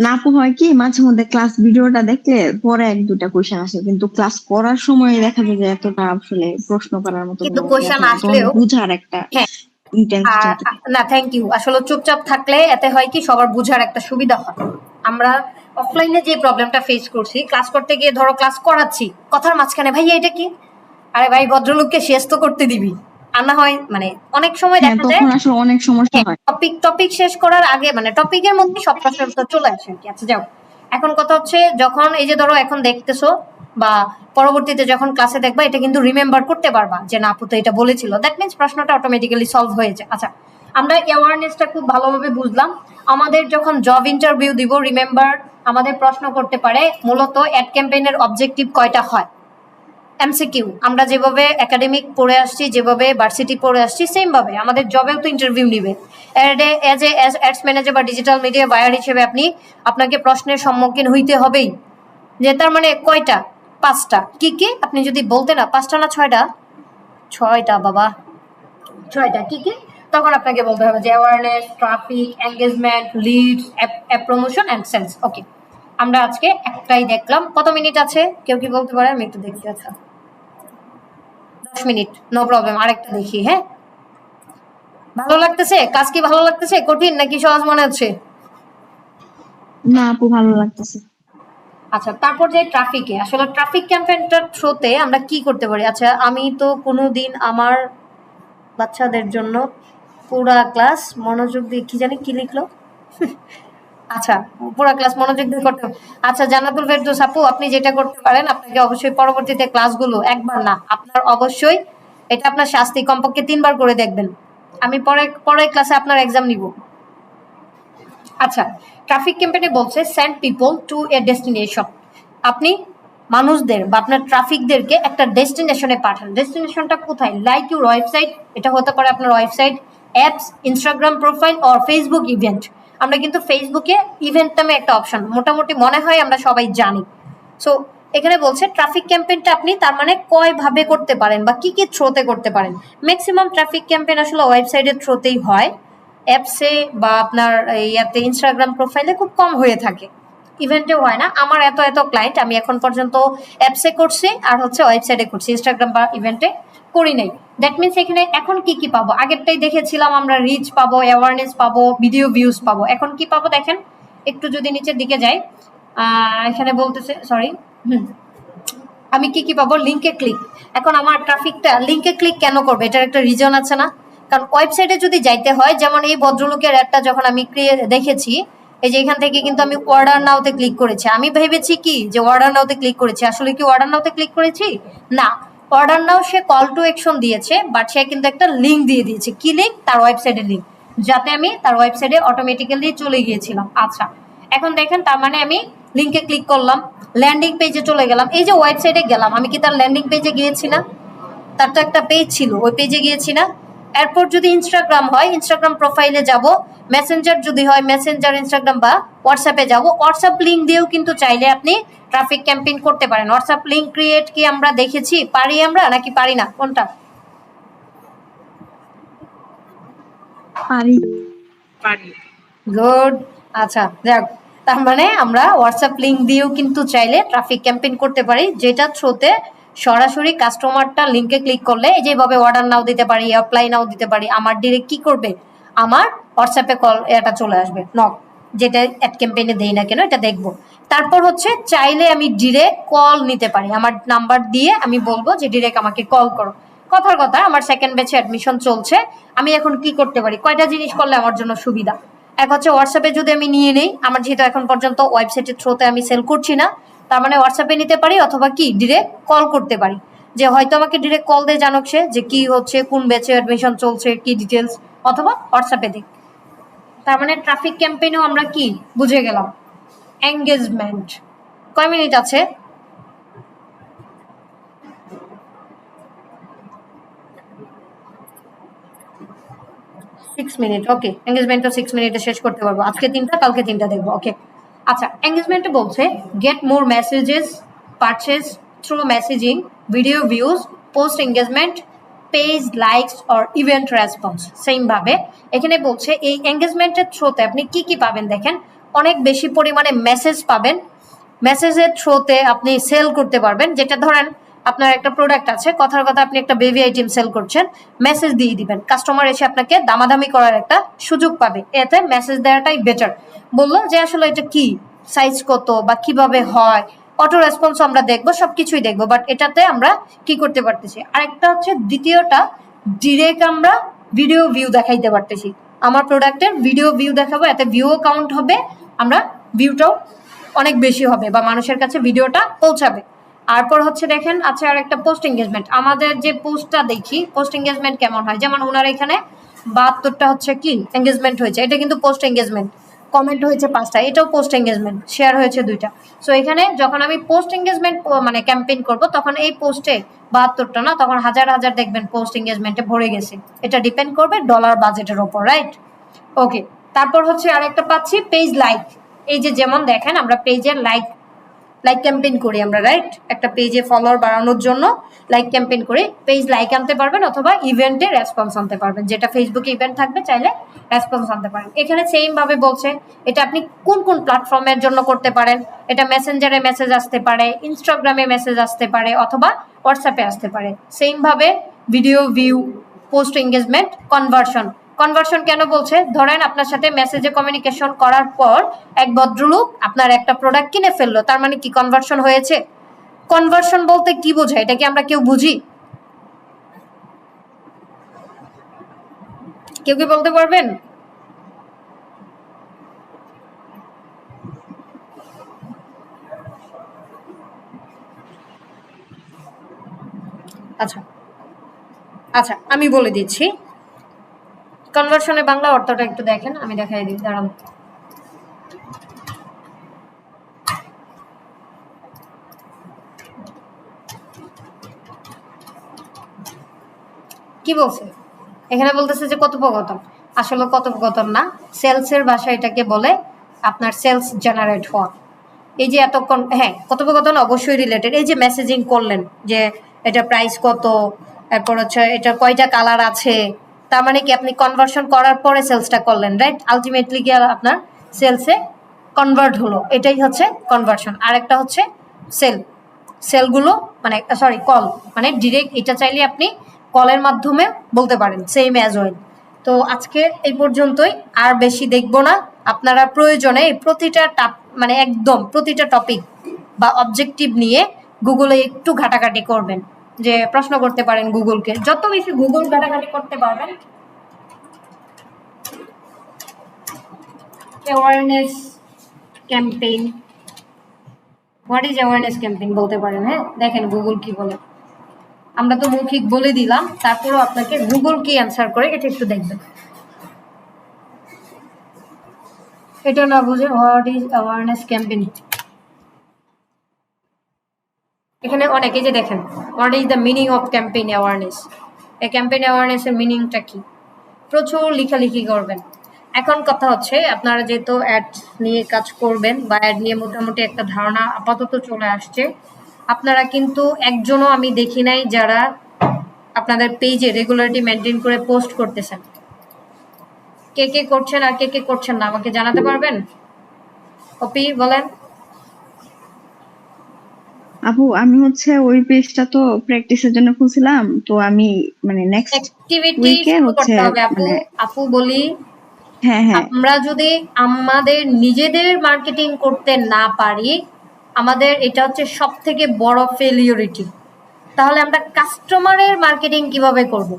না আপু হয় কি মাঝে মধ্যে ক্লাস ভিডিওটা দেখলে পরে 1-2টা কোশ্চেন আসে, কিন্তু ক্লাস করার সময় দেখা যায় যে এতটা আসলে প্রশ্ন করার মতো কিন্তু কোশ্চেন আসলেও বুঝার একটা হ্যাঁ ইন্টেন্সিটি থাকে। না থ্যাংক ইউ, আসলে চুপচাপ থাকলে এতে হয় কি সবার বুঝার একটা সুবিধা হয়। আমরা অফলাইনে যে প্রবলেমটা ফেস করছি, ক্লাস করতে গিয়ে ধরো ক্লাস করাচ্ছি, কথার মাঝখানে ভাইয়া এটা কি, আরে ভাই ভদ্রলোককে শেষ তো করতে দিবি, আর না হয় মানে অনেক সময় হ্যাঁ দেখা যায় তখন আসলে অনেক সমস্যা হয়। টপিক শেষ করার আগে মানে টপিকের মধ্যে সব প্রশ্ন উত্তর চলে আসে আর কি। আচ্ছা যাও, এখন কথা হচ্ছে যখন এই যে ধরো এখন দেখতেছো বা পরবর্তীতে যখন ক্লাসে দেখবা, এটা কিন্তু রিমেম্বার করতে পারবা যে না আপু তো এটা বলেছিল, দ্যাট মিনস প্রশ্নটা অটোমেটিক্যালি সলভ হয়ে যায়। আচ্ছা, আমরা অ্যাওয়ারনেসটা খুব ভালোভাবে বুঝলাম। আমাদের যখন জব ইন্টারভিউ দিব, রিমেম্বার আমাদের প্রশ্ন করতে পারে মূলত অ্যাড ক্যাম্পেইনের অবজেক্টিভ কয়টা হয়। এমসিকিউ, আমরা যেভাবে একাডেমিক পড়ে আসছি, যেভাবে ভার্সিটি পড়ে আসছি, সেম ভাবে আমাদের জবেও তো ইন্টারভিউ নিবে। এজ অ্যাডস ম্যানেজার বা ডিজিটাল মিডিয়া বায়ার হিসেবে আপনাকে প্রশ্নের সম্মুখীন হইতে হবেই, যে তার মানে কয়টা, 5টা। কি কি আপনি যদি বলতে না 5টা না 6টা, 6টা বাবা, 6টা কি কি, তখন আপনাকে বলতে হবে যে awareness, traffic, engagement, leads, app promotion and sales. Okay, আমরা আজকে একটাই দেখলাম। কত মিনিট আছে কেউ কি বলতে পারে? আমি একটু দেখি। আচ্ছা 10 মিনিট, নো প্রবলেম, আরেকটা দেখি। হ্যাঁ, ভালো লাগতেছে? কাজ কি ভালো লাগতেছে, কঠিন নাকি সহজ মনে হচ্ছে? না আপু ভালো লাগতেছে। আচ্ছা, তারপর যে ট্রাফিকে, আসলে ট্রাফিক ক্যাম্পেইনটার থ্রুতে আমরা কি করতে পারি? আচ্ছা, আমি তো কোনোদিন আমার বাচ্চাদের জন্য পুরা ক্লাস মনোযোগ দিয়ে, কি জানি কি লিখলো, আচ্ছা পুরা ক্লাস মনোযোগ দিয়ে করতে হবে। আচ্ছা জান্নাতুল ফেরদৌস আপু, আপনি যেটা করতে পারেন, আপনাকে অবশ্যই পরবর্তীতে ক্লাসগুলো একবার না, আপনার অবশ্যই এটা আপনার শাস্তি, কমপক্ষে 3বার করে দেখবেন। আমি পরের ক্লাসে আপনার এক্সাম নিব। আচ্ছা, ট্রাফিক ক্যাম্পেইনে বলছে send people to A destination. আপনি মানুষদের বা আপনার ট্রাফিকদেরকে একটা ডেস্টিনেশনে পাঠান। ডেস্টিনেশনটা কোথায়? লাইক ইউর ওয়েবসাইট, এটা হতে পারে আপনার website, apps, Instagram profile or Facebook event. আমরা কিন্তু ফেসবুকে ইভেন্ট নামে একটা অপশন মোটামুটি মনে হয় আমরা সবাই জানি। সো এখানে বলছে ট্রাফিক ক্যাম্পেইনটা আপনি তার মানে কয় ভাবে করতে পারেন বা কি কি থ্রোতে করতে পারেন। ম্যাক্সিমাম ট্রাফিক ক্যাম্পেইন আসলে ওয়েবসাইটের থ্রোতেই হয়, অ্যাপসে বা আপনার ইয়াতে ইনস্টাগ্রাম প্রোফাইলে খুব কম হয়ে থাকে, ইভেন্টেও হয় না। আমার এত ক্লায়েন্ট আমি এখন পর্যন্ত অ্যাপসে করছি আর হচ্ছে ওয়েবসাইটে করছি, ইনস্টাগ্রাম বা ইভেন্টে করি নাই। দ্যাট মিনস এখানে এখন কি কি পাবো? আগেরটাই দেখেছিলাম আমরা রিচ পাবো, অ্যাওয়ারনেস পাবো, ভিডিও ভিউজ পাবো। এখন কি পাবো দেখেন, একটু যদি নিচের দিকে যাই, এখানে বলতেছে সরি, আমি কি কি পাবো? লিঙ্কে ক্লিক। এখন আমার ট্রাফিকটা লিঙ্কে ক্লিক কেন করবে? এটার একটা রিজন আছে না? কারণ ওয়েবসাইটে যদি যাইতে হয়, যেমন এই ভদ্রলোকের একটা যখন আমি দেখেছি, এই যে এখান থেকে কিন্তু আমি অর্ডার নাওতে ক্লিক করেছি, আমি ভেবেছি কি যে অর্ডার নাওতে ক্লিক করেছি, আসলে কি অর্ডার নাওতে ক্লিক করেছি না। Order now say call to action দিয়েছে, বাট সে কিন্তু একটা লিঙ্ক দিয়ে দিয়েছে। কি লিঙ্ক? তার ওয়েবসাইটের লিঙ্ক, যাতে আমি তার ওয়েবসাইটে অটোমেটিক্যালি চলে গিয়েছিলাম। আচ্ছা, এখন দেখেন তার মানে আমি লিঙ্কে ক্লিক করলাম, ল্যান্ডিং পেজে চলে গেলাম, এই যে ওয়েবসাইটে গেলাম, আমি কি তার ল্যান্ডিং পেজে গিয়েছি না? তার তো একটা পেজ ছিল, ওই পেজে গিয়েছি না? এরপর যদি ইনস্টাগ্রাম হয়, ইনস্টাগ্রাম প্রোফাইলে যাব, মেসেঞ্জার যদি হয় মেসেঞ্জার, ইনস্টাগ্রাম বা হোয়াটসঅ্যাপে যাব, হোয়াটসঅ্যাপ লিঙ্ক দিয়েও কিন্তু চাইলে আপনি ট্রাফিক ক্যাম্পেইন করতে পারেন। হোয়াটসঅ্যাপ লিঙ্ক ক্রিয়েট কি আমরা দেখেছি, পারি আমরা নাকি পারি না, কোনটা? পারি। পারি। গুড। আচ্ছা যাক, তার মানে আমরা হোয়াটসঅ্যাপ লিঙ্ক দিয়েও কিন্তু চাইলে ট্রাফিক ক্যাম্পেইন করতে পারি, যেটা থ্রুতে সরাসরি কাস্টমারটা লিঙ্কে ক্লিক করলে এই যেভাবে অর্ডার নাও দিতে পারি, অ্যাপ্লাই নাও দিতে পারি, আমার ডিরেক্ট কি করবে, আমার হোয়াটসঅ্যাপে কল এটা চলে আসবে, নক, যেটা অ্যাড ক্যাম্পেইনে দেই না কেন এটা দেখবো। তারপর হচ্ছে চাইলে আমি ডিরেক্ট কল নিতে পারি, আমার নাম্বার দিয়ে আমি বলবো যে ডিরেক্ট আমাকে কল করো। কথার কথা, আমার সেকেন্ড ব্যাচে অ্যাডমিশন চলছে, আমি এখন কি করতে পারি, কয়টা জিনিস করলে আমার জন্য সুবিধা। এক হচ্ছে হোয়াটসঅ্যাপে যদি আমি নিয়ে নেই, আমার যেহেতু এখন পর্যন্ত ওয়েবসাইটের থ্রুতে আমি সেল করছি না, তার মানে হোয়াটসঅ্যাপে নিতে পারি, অথবা কি ডিরেক্ট কল করতে পারি, যে হয়তো আমাকে ডিরেক্ট কল দিয়ে জানুক সে যে কি হচ্ছে, কোন ব্যাচে অ্যাডমিশন চলছে, কি ডিটেলস, অথবা হোয়াটসঅ্যাপে দিক। তার মানে ট্রাফিক ক্যাম্পেইনেও আমরা কি বুঝে গেলাম, এঙ্গেজমেন্ট। কয় মিনিট আছে? Six minute. ওকে, এঙ্গেজমেন্টটা 6 মিনিটে শেষ করতে পারবো, আজকে 3টা কালকে 3টা দেখবো। ওকে, আচ্ছা, এঙ্গেজমেন্টে বলছে get more messages, purchase through messaging, video views, post engagement, page likes or event response. Same ভাবে এখানে বলছে এই এঙ্গেজমেন্টের থ্রুতে আপনি কি কি পাবেন দেখেন, অনেক বেশি পরিমাণে মেসেজ পাবেন, মেসেজের থ্রুতে আপনি সেল করতে পারবেন। যেটা ধরেন আপনার একটা প্রোডাক্ট আছে, কথার কথা আপনি একটা বেবি আইটেম সেল করছেন, মেসেজ দিয়ে দিবেন, কাস্টমার এসে আপনাকে দামাদামি করার একটা সুযোগ পাবে, এতে মেসেজ দেওয়াটাই বেটার। বললো যে আসলে এটা কি, সাইজ কত বা কিভাবে হয়, অটো রেসপন্স আমরা দেখবো, সবকিছুই দেখবো। বাট এটাতে আমরা কি করতে পারতেছি, আরেকটা হচ্ছে দ্বিতীয়টা, ডিরেক্ট আমরা ভিডিও ভিউ দেখাইতে পারতেছি। আমার প্রোডাক্টের ভিডিও ভিউ দেখাবো, এতে ভিউ কাউন্ট হবে, আমরা ভিউটাও অনেক বেশি হবে বা মানুষের কাছে ভিডিওটা পৌঁছাবে। তারপর হচ্ছে দেখেন, আচ্ছা আর একটা পোস্ট এঙ্গেজমেন্ট, আমাদের যে পোস্টটা দেখি পোস্ট এঙ্গেজমেন্ট কেমন হয়, যেমন ওনার এখানে 72টা হচ্ছে কি এঙ্গেজমেন্ট হয়েছে, এটা কিন্তু পোস্ট এঙ্গেজমেন্ট। কমেন্ট হয়েছে 5টা, এটাও পোস্ট এঙ্গেজমেন্ট। শেয়ার হয়েছে 2টা। সো এখানে যখন আমি পোস্ট এঙ্গেজমেন্ট মানে ক্যাম্পেইন করব, তখন এই পোস্টে 72টা না, তখন হাজার হাজার দেখবেন পোস্ট এঙ্গেজমেন্টে ভরে গেছে। এটা ডিপেন্ড করবে ডলার বাজেটের ওপর, রাইট? ওকে, তারপর হচ্ছে আরেকটা পাচ্ছি পেজ লাইক। এই যে যেমন দেখেন আমরা পেজের লাইক ক্যাম্পেইন করি আমরা, রাইট? একটা পেজে ফলোয়ার বাড়ানোর জন্য লাইক ক্যাম্পেইন করে পেজ লাইক আনতে পারবেন, অথবা ইভেন্টে রেসপন্স আনতে পারবেন। যেটা ফেসবুকে ইভেন্ট থাকবে, চাইলে রেসপন্স আনতে পারেন। এখানে সেম ভাবে বলছে এটা আপনি কোন কোন প্ল্যাটফর্মের জন্য করতে পারেন। এটা মেসেঞ্জারে মেসেজ আসতে পারে, ইনস্টাগ্রামে মেসেজ আসতে পারে, অথবা হোয়াটসঅ্যাপে আসতে পারে। সেম ভাবে video view, post engagement, conversion কেন বলছে, ধরেন আপনার সাথে মেসেজে কমিউনিকেশন করার পর এক ভদ্রলোক আপনার একটা প্রোডাক্ট কিনে ফেললো, তার মানে কি কনভার্সন হয়েছে? কনভার্সন বলতে কি বোঝায়, এটা কি আমরা কেউ বুঝি? কেউ কি বলতে পারবেন? আচ্ছা আচ্ছা, আমি বলে দিচ্ছি কনভার্সনের বাংলা অর্থটা একটু দেখেন, আমি দেখাই দিই, দাঁড়ান। কি বলছে এখানে, বলতেছে যে কথোপকথন। আসলে কথোপকথন না, সেলসের ভাষা এটাকে বলে আপনার সেলস জেনারেট হওয়া। এই যে এতক্ষণ, হ্যাঁ কথোপকথন অবশ্যই রিলেটেড। এই যে মেসেজিং করলেন যে এটা প্রাইস কত, তারপর হচ্ছে এটা কয়টা কালার আছে, তার মানে কি আপনি কনভার্সন করার পরে সেলসটা করলেন, রাইট? আলটিমেটলি কি আপনার সেলসে কনভার্ট হলো, এটাই হচ্ছে কনভার্সন। আরেকটা হচ্ছে সেলগুলো মানে সরি কল, মানে ডিরেক্ট, এটা চাইলে আপনি কলের মাধ্যমে বলতে পারেন, সেম অ্যাজ ওয়েল। তো আজকে এই পর্যন্তই, আর বেশি দেখবো না। আপনারা প্রয়োজনে প্রতিটা মানে একদম প্রতিটা টপিক বা অবজেক্টিভ নিয়ে গুগলে একটু ঘাটাঘাটি করবেন, যে প্রশ্ন করতে পারেন গুগলকে, যত বেশি গুগল ঘাটাঘাটি করতে পারবেন। Awareness campaign, what is awareness campaign বলতে পারেন। হ্যাঁ দেখেন গুগল কি বলে, আমরা তো মৌখিক বলে দিলাম, তারপরেও আপনাকে গুগল কি অ্যান্সার করে এটা একটু দেখবেন। এটা না বুঝে হোয়াট ইজ অ্যাওয়ারনেস ক্যাম্পেইন, এখানে অনেকে যে দেখেন what is the meaning of campaign awareness, এই ক্যাম্পেইন অ্যাওয়ারনেসের মিনিংটা কি, প্রচুর লিখালিখি করবেন। এখন কথা হচ্ছে আপনারা যেহেতু অ্যাড নিয়ে কাজ করবেন বা অ্যাড নিয়ে মোটামুটি একটা ধারণা আপাতত চলে আসছে, আপনারা কিন্তু একজনও আমি দেখি নাই যারা আপনাদের পেজে রেগুলারিটি মেনটেন করে পোস্ট করতেছেন। কে কে করছেন আর কে কে করছেন না আমাকে জানাতে পারবেন? অপি বলেন। আপু আমি হচ্ছে ওই পেজটা তো প্র্যাকটিসের জন্য খুলছিলাম, তো আমি মানে নেক্সট অ্যাক্টিভিটি উইকে শুরু হচ্ছে করতে হবে আপু। মানে আপু বলি, হ্যাঁ হ্যাঁ আমরা যদি আমাদের নিজেদের মার্কেটিং করতে না পারি, আমাদের এটা হচ্ছে সব থেকে বড় ফেলিওরিটি। তাহলে আমরা কাস্টমারের মার্কেটিং কিভাবে করব?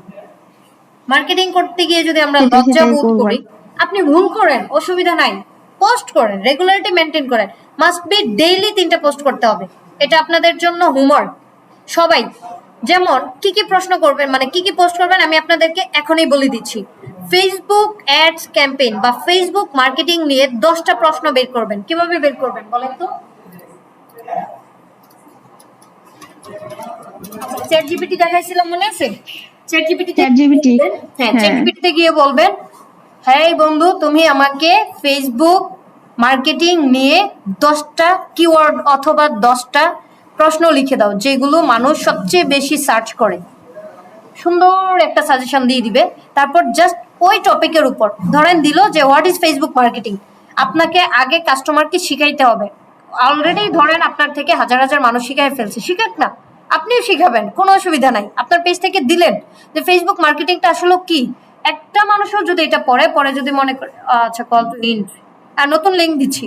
মার্কেটিং করতে গিয়ে যদি আমরা লজ্জা সেটাই বোধ করবো। করি, আপনি ভুল করেন অসুবিধা নাই, পোস্ট করেন, রেগুলারিটি মেনটেন করেন, মাস্ট বি ডেইলি 3টা পোস্ট করতে হবে। এটা আপনাদের জন্য হোমওয়ার্ক সবাই। যেমন কি কি প্রশ্ন করবেন, মানে কি কি পোস্ট করবেন আমি আপনাদেরকে এখনই বলে দিচ্ছি। ফেসবুক অ্যাডস ক্যাম্পেইন বা ফেসবুক মার্কেটিং নিয়ে 10টা প্রশ্ন বের করবেন। কিভাবে বের করবেন বলেন তো? চ্যাট জিপিটি দেখাইছিলাম, মনে আছে? চ্যাট জিপিটি, হ্যাঁ চ্যাট জিপিটিতে গিয়ে বলবেন, হ্যাঁ বন্ধু তুমি আমাকে ফেসবুক মার্কেটিং নিয়ে 10টা কিওয়ার্ড অথবা 10টা প্রশ্ন লিখে দাও যেগুলো মানুষ সবচেয়ে বেশি সার্চ করে। সুন্দর একটা সাজেশন দিয়ে দিবে। তারপর জাস্ট ওই টপিকের উপর ধরেন দিল যে হোয়াট ইজ ফেসবুক মার্কেটিং, আপনাকে আগে কাস্টমারকে শিখাইতে হবে। অলরেডি ধরেন আপনার থেকে হাজার হাজার মানুষ শিখাই ফেলছে, শিখাক না, আপনিও শিখাবেন, কোনো অসুবিধা নাই। আপনার পেজ থেকে দিলেন যে ফেসবুক মার্কেটিংটা আসলে কি, একটা মানুষও যদি এটা পড়ে যদি মনে করে আচ্ছা কল টু ইন, আর নতুন লিঙ্ক দিচ্ছি,